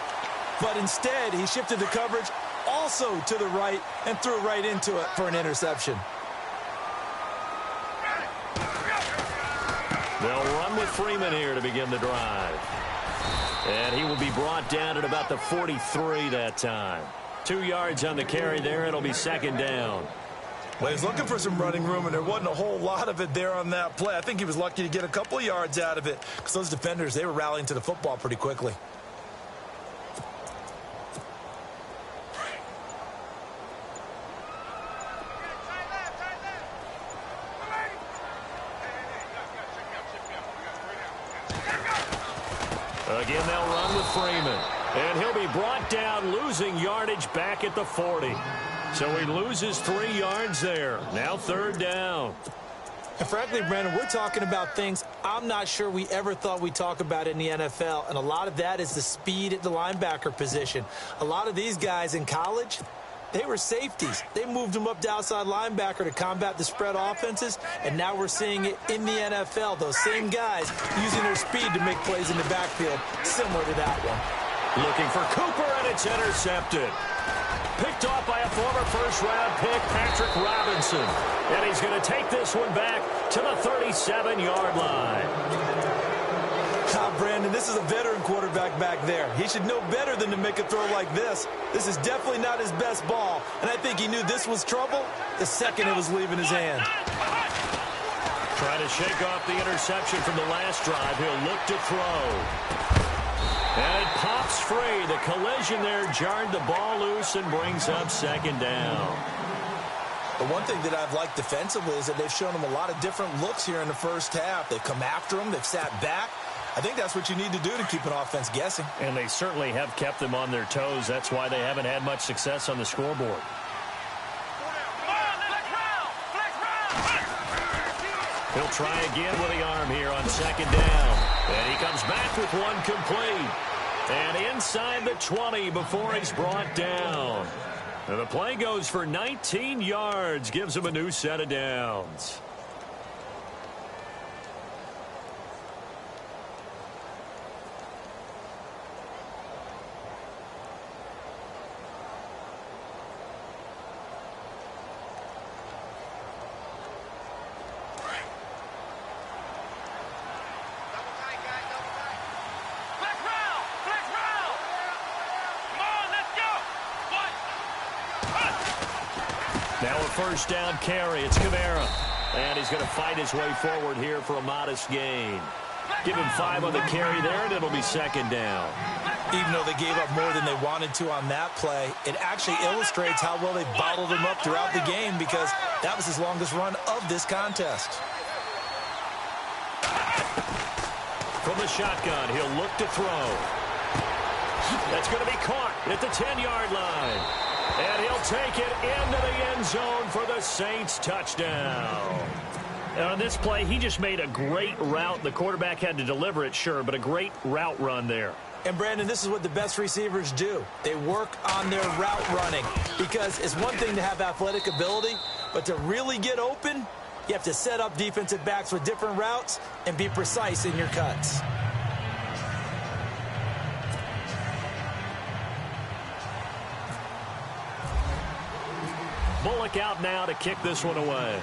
but instead he shifted the coverage also to the right and threw right into it for an interception. They'll run with Freeman here to begin the drive. And he will be brought down at about the 43 that time. 2 yards on the carry there. It'll be second down. Well, he's looking for some running room, and there wasn't a whole lot of it there on that play. I think he was lucky to get a couple of yards out of it because those defenders, they were rallying to the football pretty quickly. Again, they'll run with Freeman. And he'll be brought down, losing yardage back at the 40. So he loses 3 yards there. Now third down. And frankly, Brandon, we're talking about things I'm not sure we ever thought we'd talk about in the NFL. And a lot of that is the speed at the linebacker position. A lot of these guys in college, they were safeties. They moved them up to outside linebacker to combat the spread offenses, and now we're seeing it in the NFL. Those same guys using their speed to make plays in the backfield, similar to that one. Looking for Cooper, and it's intercepted. Picked off by a former first-round pick, Patrick Robinson. And he's going to take this one back to the 37-yard line. Brandon, this is a veteran quarterback back there. He should know better than to make a throw like this. This is definitely not his best ball, and I think he knew this was trouble the second it was leaving his hand. Trying to shake off the interception from the last drive. He'll look to throw. And it pops free. The collision there jarred the ball loose and brings up second down. The one thing that I've liked defensively is that they've shown him a lot of different looks here in the first half. They've come after him. They've sat back. I think that's what you need to do to keep an offense guessing. And they certainly have kept them on their toes. That's why they haven't had much success on the scoreboard. He'll try again with the arm here on second down. And he comes back with one complete. And inside the 20 before he's brought down. And the play goes for 19 yards. Gives him a new set of downs. Now a first down carry. It's Kamara. And he's going to fight his way forward here for a modest gain. Give him 5 on the carry there, and it'll be second down. Even though they gave up more than they wanted to on that play, it actually illustrates how well they bottled him up throughout the game because that was his longest run of this contest. From the shotgun, he'll look to throw. That's going to be caught at the 10-yard line. And he'll take it into the end zone for the Saints touchdown. And on this play, he just made a great route. The quarterback had to deliver it, sure, but a great route run there. And, Brandon, this is what the best receivers do. They work on their route running because it's one thing to have athletic ability, but to really get open, you have to set up defensive backs with different routes and be precise in your cuts. Bullock out now to kick this one away.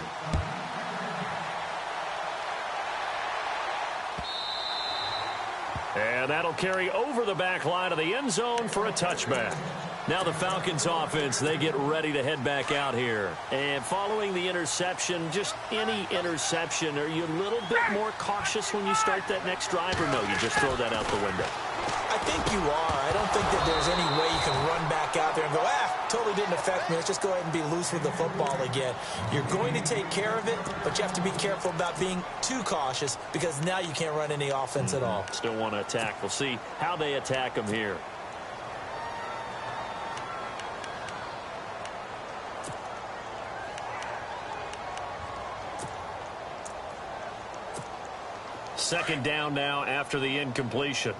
And that'll carry over the back line of the end zone for a touchback. Now the Falcons offense, they get ready to head back out here. And following the interception, just any interception, are you a little bit more cautious when you start that next drive, or no, you just throw that out the window? I think you are. I don't think that there's any way you can run back out there and go, totally didn't affect me. Let's just go ahead and be loose with the football again. You're going to take care of it, but you have to be careful about being too cautious because now you can't run any offense at all. Still want to attack. We'll see how they attack them here. Second down now after the incompletion.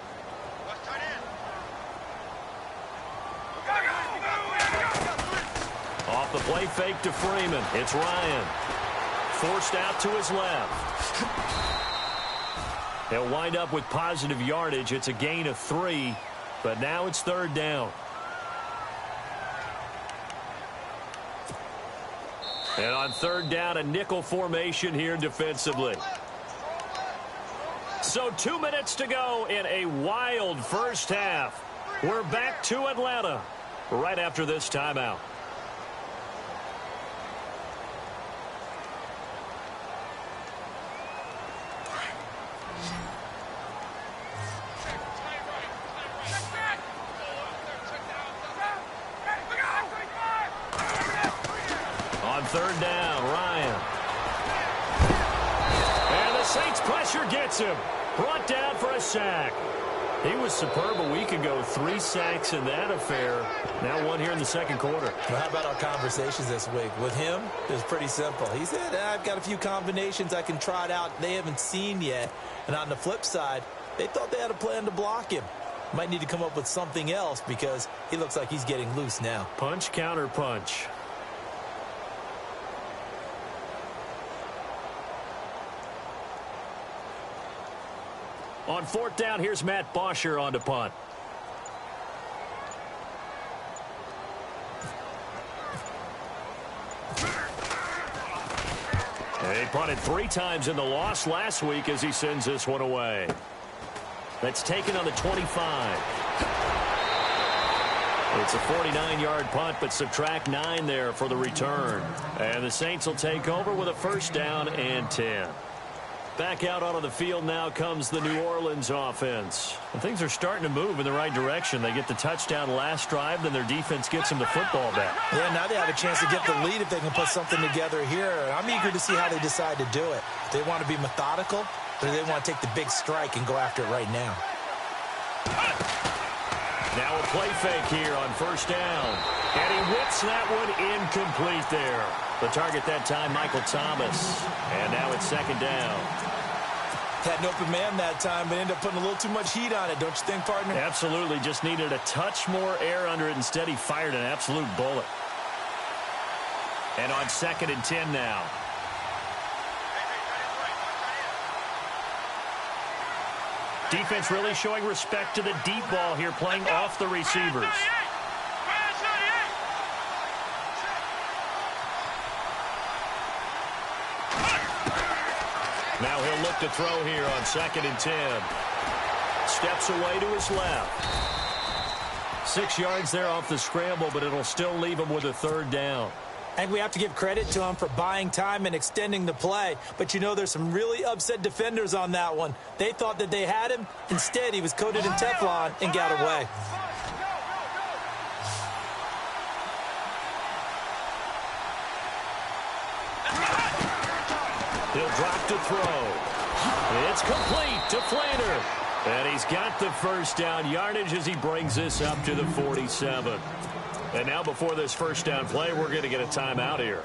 Off the play fake to Freeman. It's Ryan. Forced out to his left. He'll wind up with positive yardage. It's a gain of 3, but now it's 3rd down. And on 3rd down, a nickel formation here defensively. So 2 minutes to go in a wild first half. We're back to Atlanta right after this timeout. On 3rd down, Ryan. And the Saints pressure gets him. Brought down for a sack. He was superb a week ago. 3 sacks in that affair. Now 1 here in the 2nd quarter. Well, how about our conversations this week? With him, it was pretty simple. He said, I've got a few combinations I can try it out they haven't seen yet. And on the flip side, they thought they had a plan to block him. Might need to come up with something else because he looks like he's getting loose now. Punch, counter punch. On 4th down, here's Matt Bosher on to punt. And he punted 3 times in the loss last week as he sends this one away. That's taken on the 25. It's a 49-yard punt, but subtract 9 there for the return. And the Saints will take over with a 1st down and 10. Back out onto the field now comes the New Orleans offense. And things are starting to move in the right direction. They get the touchdown last drive, then their defense gets them the football back. Yeah, now they have a chance to get the lead if they can put something together here. I'm eager to see how they decide to do it. Do they want to be methodical, or do they want to take the big strike and go after it right now? Now a play fake here on 1st down. And he whips that one incomplete there. The target that time, Michael Thomas. And now it's 2nd down. Had an open man that time, but ended up putting a little too much heat on it, don't you think, partner? Absolutely. Just needed a touch more air under it. Instead, he fired an absolute bullet. And on 2nd and 10 now. Defense really showing respect to the deep ball here, playing off the receivers. Now he'll look to throw here on 2nd and 10. Steps away to his left. 6 yards there off the scramble, but it'll still leave him with a 3rd down. I think we have to give credit to him for buying time and extending the play. But, you know, there's some really upset defenders on that one. They thought that they had him. Instead, he was coated in Teflon and got away. He'll drop to throw. It's complete to Flater. And he's got the 1st down yardage as he brings this up to the 47. And now before this 1st down play, we're going to get a timeout here.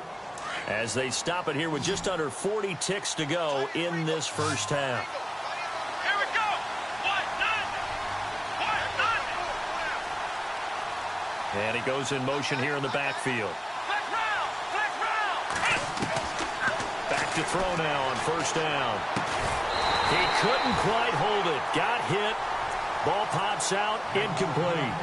As they stop it here with just under 40 ticks to go in this 1st half. Here we go. 1-9. And he goes in motion here in the backfield. Back to throw now on 1st down. He couldn't quite hold it. Got hit. Ball pops out. Incomplete.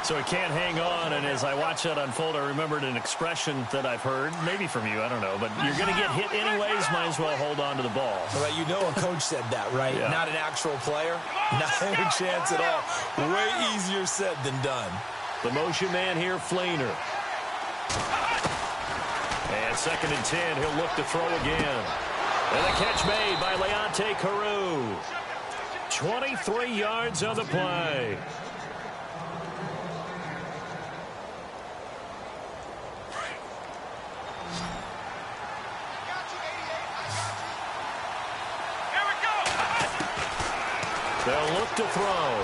So he can't hang on, and as I watch that unfold, I remembered an expression that I've heard, maybe from you, I don't know, but you're going to get hit anyways, might as well hold on to the ball. Well, you know a coach said that, right? Yeah. Not an actual player. Not a chance at all. Way easier said than done. The motion man here, Flaner. And 2nd and 10, he'll look to throw again. And the catch made by Leonte Carew. 23 yards on the play. They'll look to throw.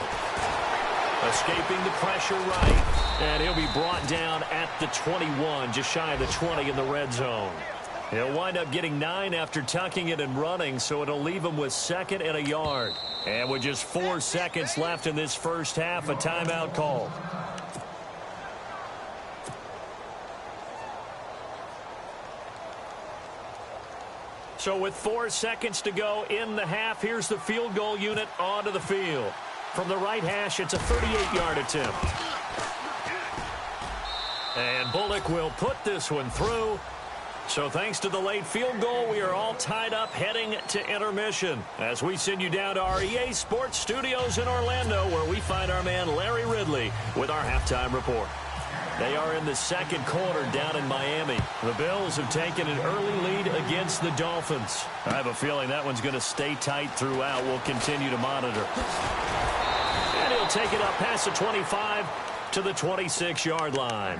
Escaping the pressure right. And he'll be brought down at the 21, just shy of the 20 in the red zone. He'll wind up getting 9 after tucking it and running, so it'll leave him with 2nd and a yard. And with just 4 seconds left in this 1st half, a timeout called. So with 4 seconds to go in the half, here's the field goal unit onto the field. From the right hash, it's a 38-yard attempt. And Bullock will put this one through. So thanks to the late field goal, we are all tied up heading to intermission as we send you down to our EA Sports Studios in Orlando, where we find our man Larry Ridley with our halftime report. They are in the second quarter down in Miami. The Bills have taken an early lead against the Dolphins. I have a feeling that one's going to stay tight throughout. We'll continue to monitor. And he'll take it up past the 25 to the 26-yard line.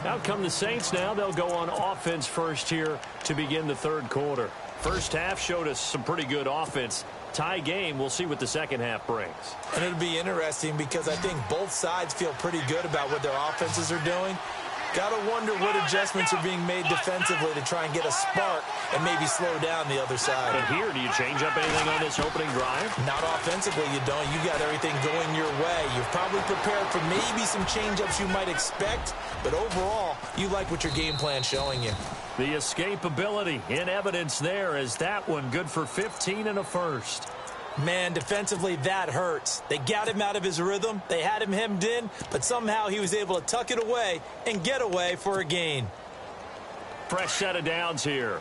Out come the Saints now. They'll go on offense first here to begin the third quarter. First half showed us some pretty good offense. Tie game. We'll see what the second half brings. And it'll be interesting because I think both sides feel pretty good about what their offenses are doing. Got to wonder what adjustments are being made defensively to try and get a spark and maybe slow down the other side. But here, do you change up anything on this opening drive? Not offensively, you don't. You got everything going your way. You've probably prepared for maybe some change-ups you might expect, but overall, you like what your game plan's showing you. The escapability in evidence there as that one good for 15 and a first. Man, defensively, that hurts. They got him out of his rhythm. They had him hemmed in, but somehow he was able to tuck it away and get away for a gain. Fresh set of downs here.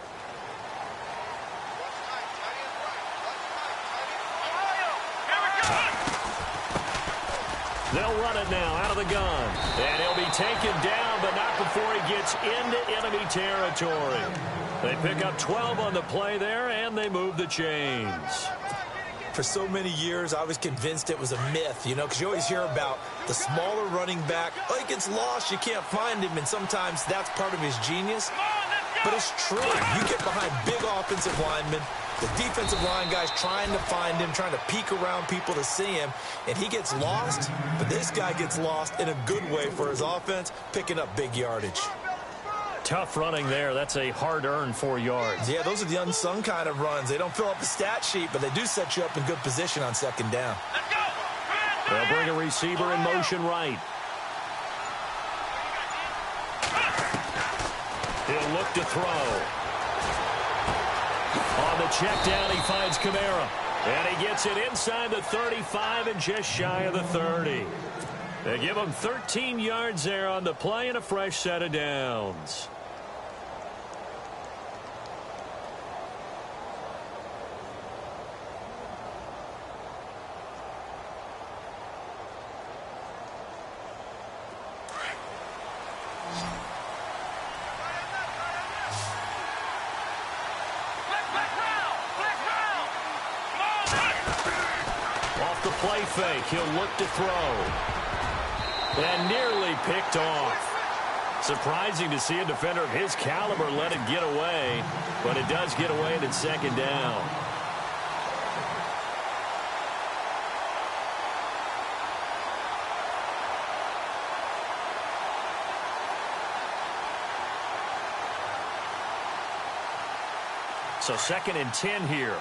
They'll run it now out of the gun. And he'll be taken down, but not before he gets into enemy territory. They pick up 12 on the play there, and they move the chains. For so many years, I was convinced it was a myth, you know, because you always hear about the smaller running back. Oh, he gets lost, you can't find him, and sometimes that's part of his genius. But it's true. You get behind big offensive linemen, the defensive line guys trying to find him, trying to peek around people to see him, and he gets lost. But this guy gets lost in a good way for his offense, picking up big yardage. Tough running there. That's a hard-earned 4 yards. Yeah, those are the unsung kind of runs. They don't fill up the stat sheet, but they do set you up in good position on second down. They'll bring a receiver in motion right. He'll look to throw. On the check down, he finds Kamara. And he gets it inside the 35 and just shy of the 30. They give him 13 yards there on the play and a fresh set of downs. Off the play fake, he'll look to throw. And nearly picked off. Surprising to see a defender of his caliber let it get away, but it does get away and it's second down. So 2nd and 10 here.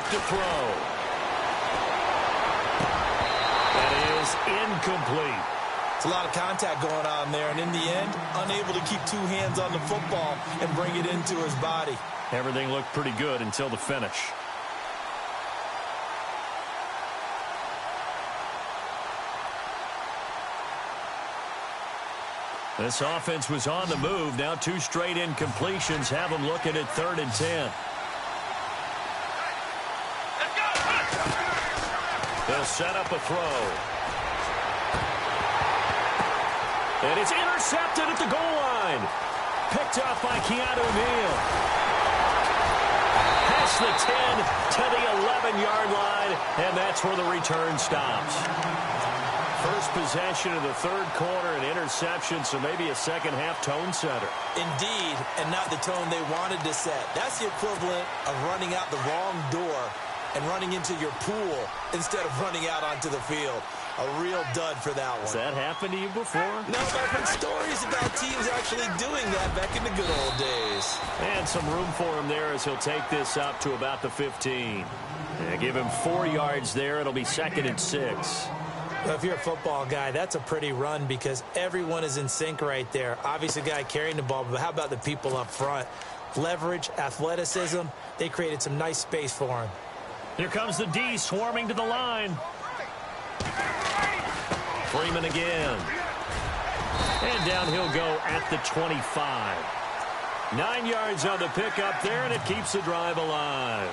To throw. That is incomplete. It's a lot of contact going on there, and in the end, unable to keep 2 hands on the football and bring it into his body. Everything looked pretty good until the finish. This offense was on the move. Now 2 straight incompletions have them looking at 3rd and 10. They'll set up a throw. And it's intercepted at the goal line. Picked off by Keanu Neal. Past the 10 to the 11-yard line, and that's where the return stops. First possession of the third quarter, an interception, so maybe a second-half tone setter. Indeed, and not the tone they wanted to set. That's the equivalent of running out the wrong door and running into your pool instead of running out onto the field. A real dud for that one. Has that happened to you before? No, but I've heard stories about teams actually doing that back in the good old days. And some room for him there as he'll take this up to about the 15. Yeah, give him 4 yards there. It'll be 2nd and 6. Well, if you're a football guy, that's a pretty run because everyone is in sync right there. Obviously, the guy carrying the ball, but how about the people up front? Leverage, athleticism, they created some nice space for him. Here comes the D swarming to the line. Freeman again. And down he'll go at the 25. 9 yards on the pickup there, and it keeps the drive alive.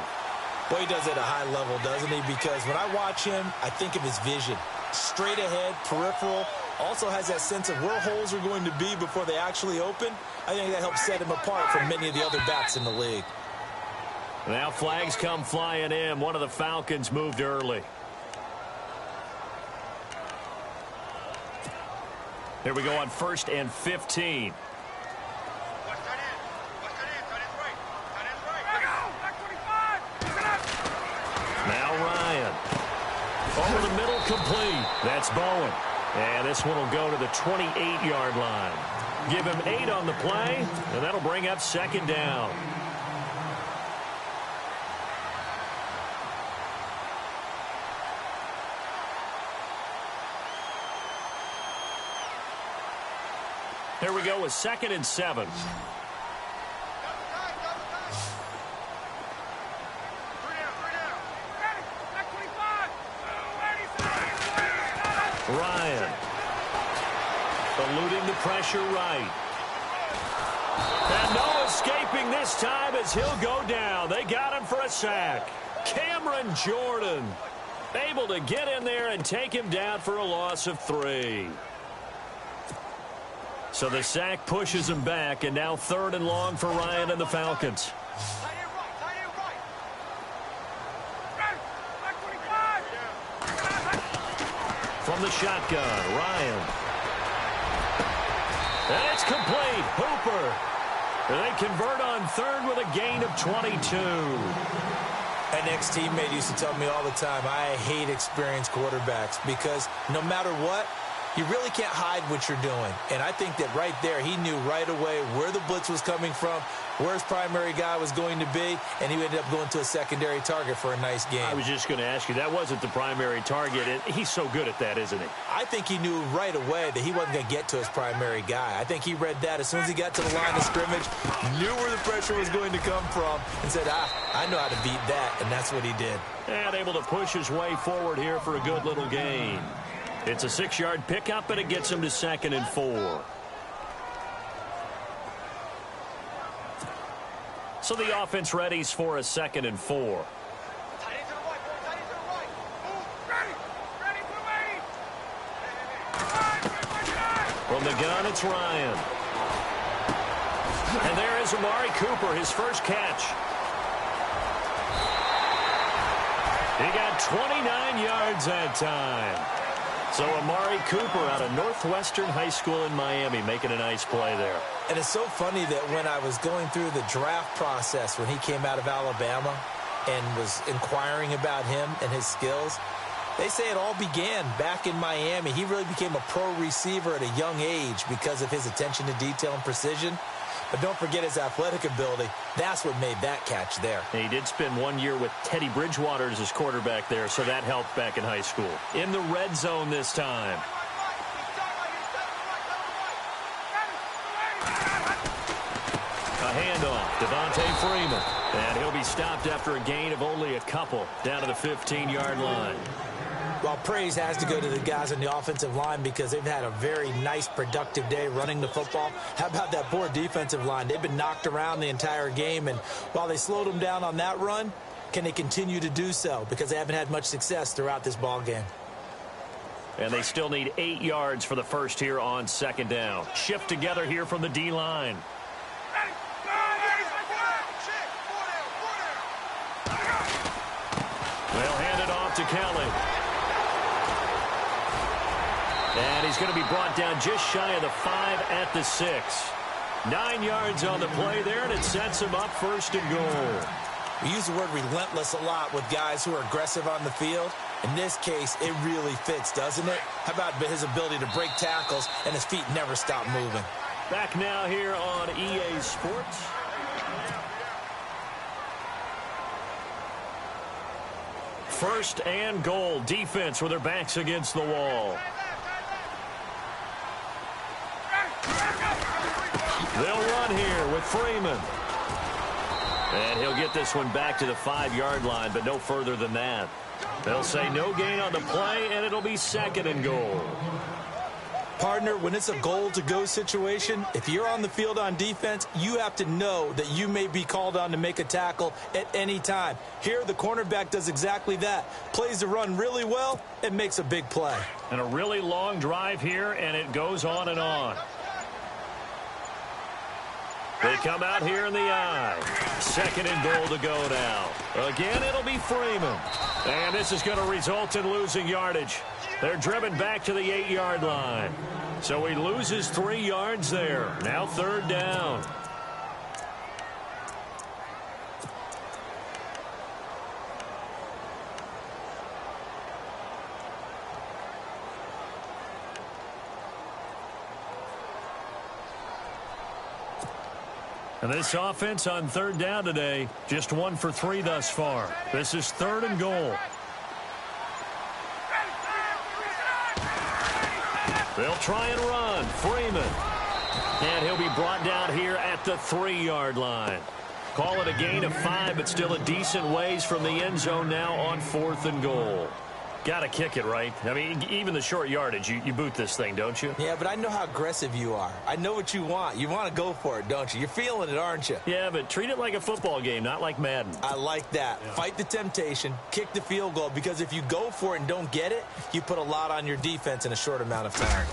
Boy, he does it at a high level, doesn't he? Because when I watch him, I think of his vision. Straight ahead, peripheral, also has that sense of where holes are going to be before they actually open. I think that helps set him apart from many of the other backs in the league. Now flags come flying in. One of the Falcons moved early. Here we go on 1st and 15. Now Ryan. Over the middle, complete. That's Bowen. And this one will go to the 28-yard line. Give him 8 on the play, and that'll bring up 2nd down. Here we go with 2nd and 7. Ryan. Eluding the pressure right. And no escaping this time as he'll go down. They got him for a sack. Cameron Jordan able to get in there and take him down for a loss of 3. So the sack pushes him back, and now 3rd and long for Ryan and the Falcons. From the shotgun, Ryan. And it's complete. Hooper. And they convert on 3rd with a gain of 22. An ex-teammate used to tell me all the time, I hate experienced quarterbacks because no matter what, you really can't hide what you're doing. And I think that right there, he knew right away where the blitz was coming from, where his primary guy was going to be, and he ended up going to a secondary target for a nice game. I was just going to ask you, that wasn't the primary target. He's so good at that, isn't he? I think he knew right away that he wasn't going to get to his primary guy. I think he read that as soon as he got to the line of scrimmage, knew where the pressure was going to come from, and said, I know how to beat that, and that's what he did. And able to push his way forward here for a good little gain. It's a 6-yard pickup, and it gets him to 2nd and 4. So the offense readies for a 2nd and 4. From the gun, it's Ryan. And there is Amari Cooper, his first catch. He got 29 yards that time. So Amari Cooper out of Northwestern High School in Miami making a nice play there. And it's so funny that when I was going through the draft process when he came out of Alabama and was inquiring about him and his skills, they say it all began back in Miami. He really became a pro receiver at a young age because of his attention to detail and precision. But don't forget his athletic ability. That's what made that catch there. And he did spend 1 year with Teddy Bridgewater as his quarterback there, so that helped back in high school. In the red zone this time. A handoff, Devontae Freeman. And he'll be stopped after a gain of only a couple down to the 15-yard line. Well, praise has to go to the guys on the offensive line because they've had a very nice, productive day running the football. How about that poor defensive line? They've been knocked around the entire game, and while they slowed them down on that run, can they continue to do so? Because they haven't had much success throughout this ball game. And they still need 8 yards for the first here on 2nd down. Shift together here from the D-line. They'll hand it off to Kelly. And he's going to be brought down just shy of the 5 at the 6. 9 yards on the play there, and it sets him up 1st and goal. We use the word relentless a lot with guys who are aggressive on the field. In this case, it really fits, doesn't it? How about his ability to break tackles and his feet never stop moving? Back now here on EA Sports. First and goal, defense with their backs against the wall. They'll run here with Freeman. And he'll get this one back to the 5-yard line, but no further than that. They'll say no gain on the play, and it'll be second and goal. Partner, when it's a goal-to-go situation, if you're on the field on defense, you have to know that you may be called on to make a tackle at any time. Here, the cornerback does exactly that. Plays the run really well and makes a big play. And a really long drive here, and it goes on and on. They come out here in the eye. Second and goal to go now. Again, it'll be Freeman. And this is going to result in losing yardage. They're driven back to the 8-yard line. So he loses 3 yards there. Now third down. And this offense on third down today, just 1 for 3 thus far. This is third and goal. They'll try and run. Freeman. And he'll be brought down here at the 3-yard line. Call it a gain of 5, but still a decent ways from the end zone now on 4th and goal. Got to kick it, right? I mean, even the short yardage, you boot this thing, don't you? Yeah, but I know how aggressive you are. I know what you want. You want to go for it, don't you? You're feeling it, aren't you? Yeah, but treat it like a football game, not like Madden. I like that. Yeah. Fight the temptation, kick the field goal, because if you go for it and don't get it, you put a lot on your defense in a short amount of time.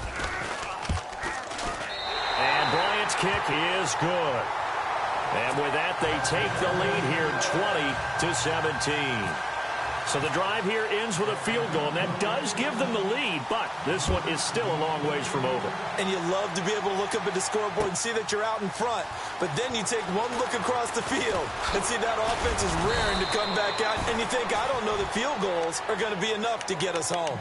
And Bryant's kick is good. And with that, they take the lead here 20-17. So the drive here ends with a field goal, and that does give them the lead, but this one is still a long ways from over. And you love to be able to look up at the scoreboard and see that you're out in front, but then you take one look across the field and see that offense is raring to come back out, and you think, I don't know that field goals are going to be enough to get us home.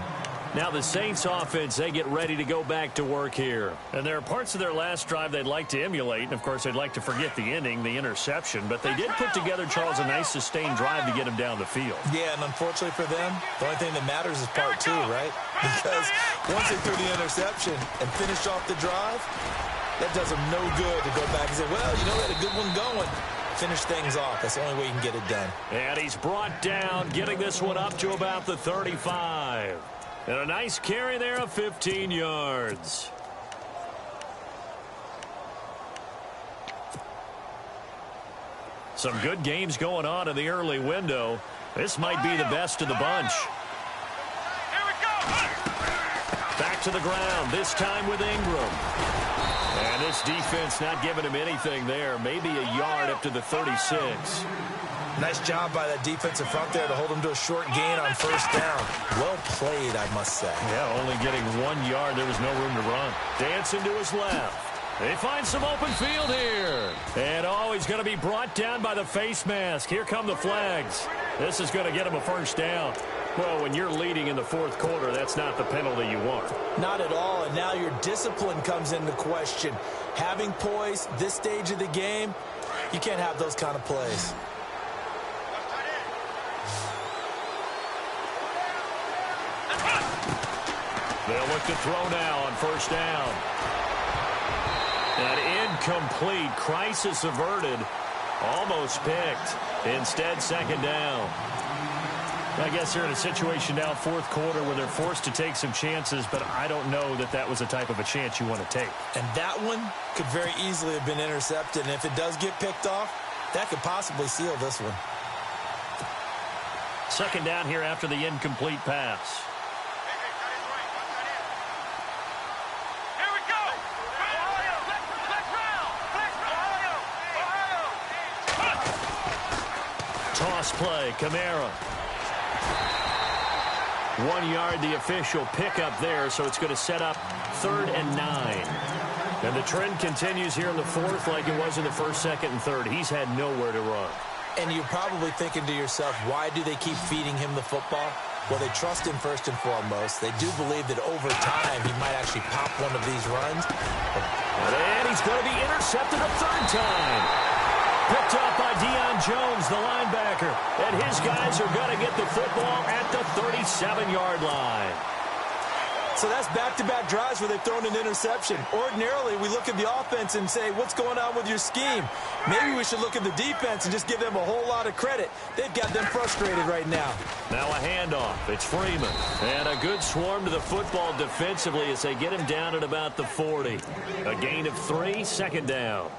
Now the Saints offense, they get ready to go back to work here. And there are parts of their last drive they'd like to emulate. And, of course, they'd like to forget the ending, the interception. But they did put together, Charles, a nice sustained drive to get him down the field. Yeah, and unfortunately for them, the only thing that matters is part 2, right? Because once they threw the interception and finished off the drive, that does them no good to go back and say, well, you know, we had a good one going. Finish things off. That's the only way you can get it done. And he's brought down, getting this one up to about the 35. And a nice carry there of 15 yards. Some good games going on in the early window. This might be the best of the bunch. Here we go. Back to the ground, this time with Ingram. And this defense not giving him anything there. Maybe a yard up to the 36. Nice job by that defensive front there to hold him to a short gain on first down. Well played, I must say. Yeah, only getting 1 yard. There was no room to run. Dancing to his left. They find some open field here. And, oh, he's going to be brought down by the face mask. Here come the flags. This is going to get him a first down. Well, when you're leading in the 4th quarter, that's not the penalty you want. Not at all, and now your discipline comes into question. Having poise this stage of the game, you can't have those kind of plays. They'll look to throw now on first down. An incomplete, crisis averted, almost picked. Instead, second down. I guess they're in a situation now, 4th quarter, where they're forced to take some chances, but I don't know that that was the type of a chance you want to take. And that one could very easily have been intercepted, and if it does get picked off, that could possibly seal this one. Second down here after the incomplete pass. Toss play, Kamara. 1 yard, the official pickup there, so it's going to set up 3rd and 9. And the trend continues here in the 4th like it was in the 1st, 2nd, and 3rd. He's had nowhere to run. And you're probably thinking to yourself, why do they keep feeding him the football? Well, they trust him first and foremost. They do believe that over time he might actually pop one of these runs. And he's going to be intercepted a third time. Picked up by Deion Jones, the linebacker. And his guys are going to get the football at the 37-yard line. So that's back-to-back drives where they've thrown an interception. Ordinarily, we look at the offense and say, what's going on with your scheme? Maybe we should look at the defense and just give them a whole lot of credit. They've got them frustrated right now. Now a handoff. It's Freeman. And a good swarm to the football defensively as they get him down at about the 40. A gain of 3, second down.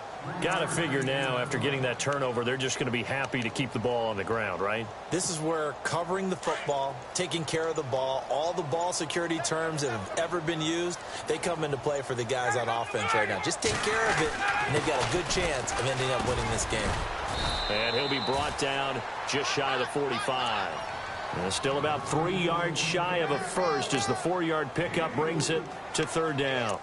Got to figure now, after getting that turnover, they're just going to be happy to keep the ball on the ground, right? This is where covering the football, taking care of the ball, all the ball security terms that have ever been used, they come into play for the guys on offense right now. Just take care of it, and they've got a good chance of ending up winning this game. And he'll be brought down just shy of the 45. And still about 3 yards shy of a first as the 4-yard pickup brings it to third down.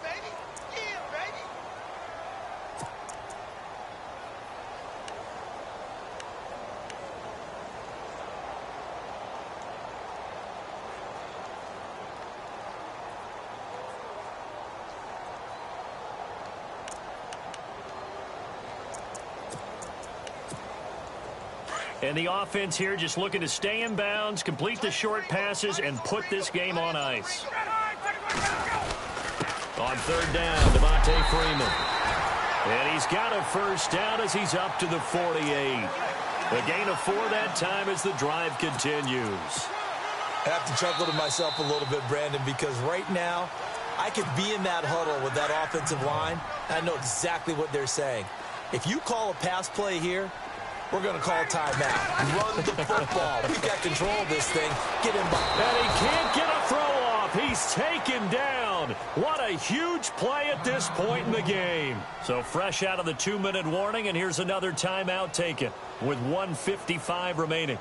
And the offense here just looking to stay in bounds, complete the short passes, and put this game on ice. On third down, Devontae Freeman. And he's got a first down as he's up to the 48. A gain of 4 that time as the drive continues. I have to chuckle to myself a little bit, Brandon, because right now I could be in that huddle with that offensive line. I know exactly what they're saying. If you call a pass play here, we're going to call timeout. Run the football. We've got control of this thing. Get him by. And he can't get a throw off. He's taken down. What a huge play at this point in the game. So fresh out of the 2-minute warning, and here's another timeout taken with 1:55 remaining.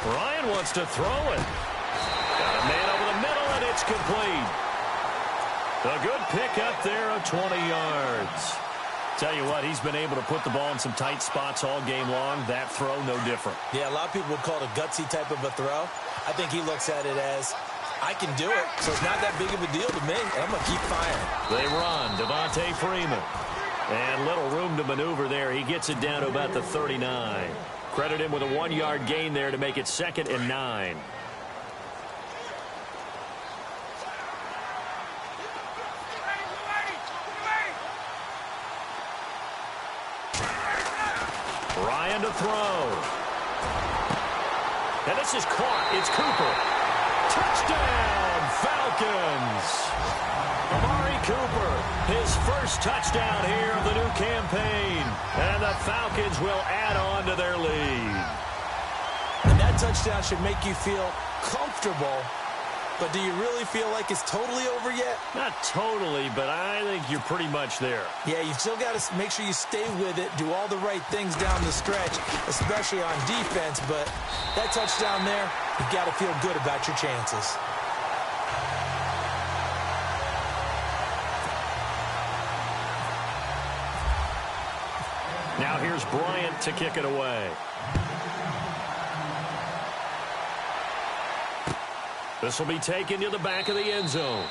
Ryan wants to throw it. Got a man over the middle, and it's complete. A good pickup there of 20 yards. Tell you what, he's been able to put the ball in some tight spots all game long. That throw, no different. Yeah, a lot of people would call it a gutsy type of a throw. I think he looks at it as, I can do it, so it's not that big of a deal to me, and I'm going to keep firing. They run. Devontae Freeman. And little room to maneuver there. He gets it down to about the 39. Credit him with a 1-yard gain there to make it 2nd and 9. Ryan to throw. And this is caught. It's Cooper. Touchdown, Falcons. Amari Cooper, his first touchdown here of the new campaign. And the Falcons will add on to their lead. And that touchdown should make you feel comfortable. But do you really feel like it's totally over yet? Not totally, but I think you're pretty much there. Yeah, you've still got to make sure you stay with it, do all the right things down the stretch, especially on defense. But that touchdown there, you've got to feel good about your chances. Now here's Bryant to kick it away. This will be taken to the back of the end zone.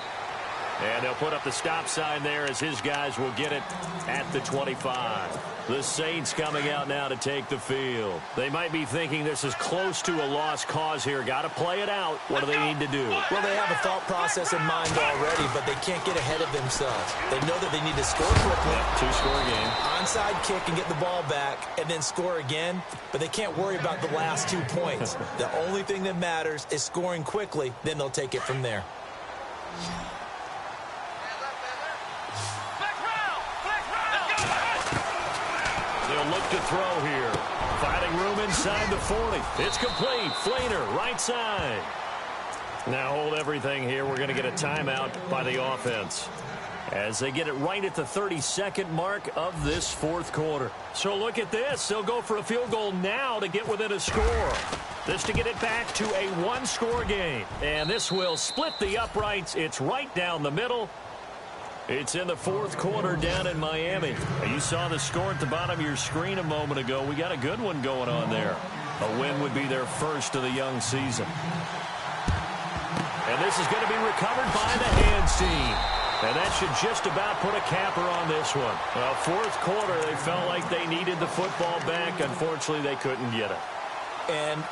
And they'll put up the stop sign there as his guys will get it at the 25. The Saints coming out now to take the field. They might be thinking this is close to a lost cause here. Got to play it out. What do they need to do? Well, they have a thought process in mind already, but they can't get ahead of themselves. They know that they need to score quickly. Two-score game. Onside kick and get the ball back and then score again, but they can't worry about the last 2 points. The only thing that matters is scoring quickly, then they'll take it from there. They'll look to throw here. Finding room inside the 40. It's complete. Flainer, right side. Now hold everything here. We're going to get a timeout by the offense as they get it right at the 32nd mark of this fourth quarter. So look at this. They'll go for a field goal now to get within a score. This to get it back to a one-score game. And this will split the uprights. It's right down the middle. It's in the fourth quarter down in Miami. You saw the score at the bottom of your screen a moment ago. We got a good one going on there. A win would be their first of the young season. And this is going to be recovered by the hands team. And that should just about put a capper on this one. Well, fourth quarter, they felt like they needed the football back. Unfortunately, they couldn't get it. And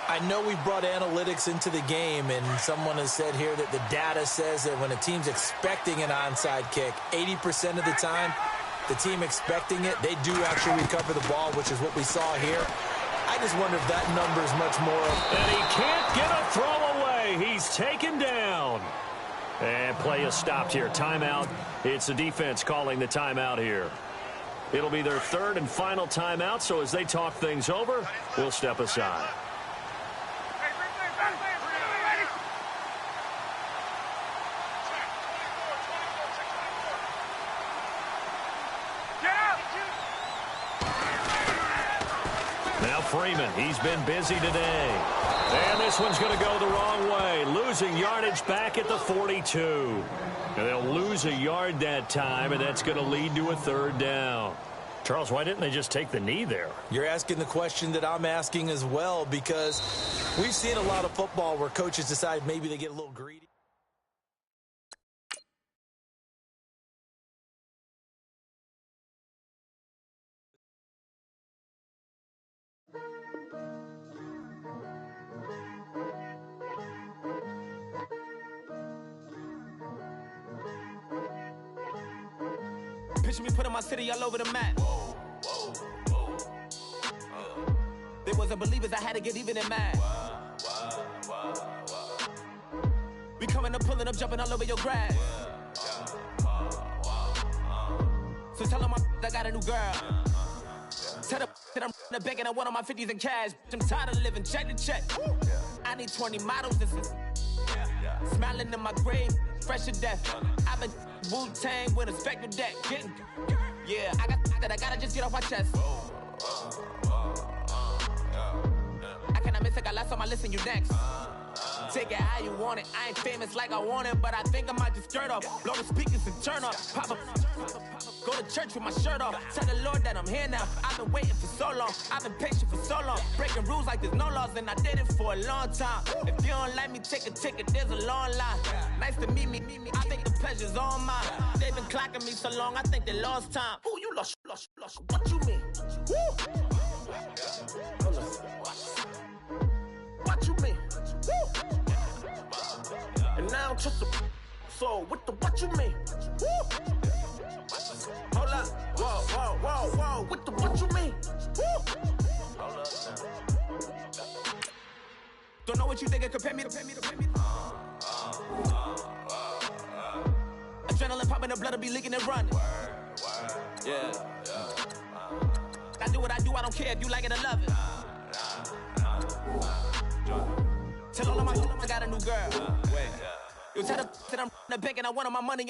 I know we brought analytics into the game, and someone has said here that the data says that when a team's expecting an onside kick, 80% of the time, the team expecting it, they do actually recover the ball, which is what we saw here. I just wonder if that number is much more. And he can't get a throw away. He's taken down. And play is stopped here. Timeout. It's the defense calling the timeout here. It'll be their third and final timeout, so as they talk things over, we'll step aside. Now Freeman, he's been busy today. And this one's going to go the wrong way. Losing yardage back at the 42. And they'll lose a yard that time, and that's going to lead to a third down. Charles, why didn't they just take the knee there? You're asking the question that I'm asking as well, because we've seen a lot of football where coaches decide maybe they get a little greedy. Picture me putting my city all over the map. They wasn't believers, I had to get even and mad. We coming up, pulling up, jumping all over your grass. So tell them I got a new girl. Tell them that I'm the bag and I want on my 50s in cash. I'm tired of living check to check. I need 20 models. This is smiling in my grave, fresh to death. I've been Wu-Tang with a spectral deck. Yeah, I gotta just get off my chest. I cannot miss it, got last on my list and you next. Take it how you want it. I ain't famous like I want it, but I think I might just stir off. Blow the speakers and turn up. Pop up. Go to church with my shirt off. Tell the Lord that I'm here now. I've been waiting for so long. I've been patient for so long. Breaking rules like there's no laws, and I did it for a long time. If you don't like me, take a ticket. There's a long line. Nice to meet me. I think the pleasure's all mine. They've been clocking me so long, I think they lost time. Ooh, you lost. What you mean? Woo! What you mean? Woo! And now I'm just a so what you mean? Woo! Hold up, whoa, what you mean? Woo! Hold up. Don't know what you think it compare me to. Adrenaline popping, the blood'll be leaking and running. Yeah. I do what I do, I don't care if you like it or love it. Tell all of my I got a new girl. Wait. You tell them that I'm the bank and I want all my money.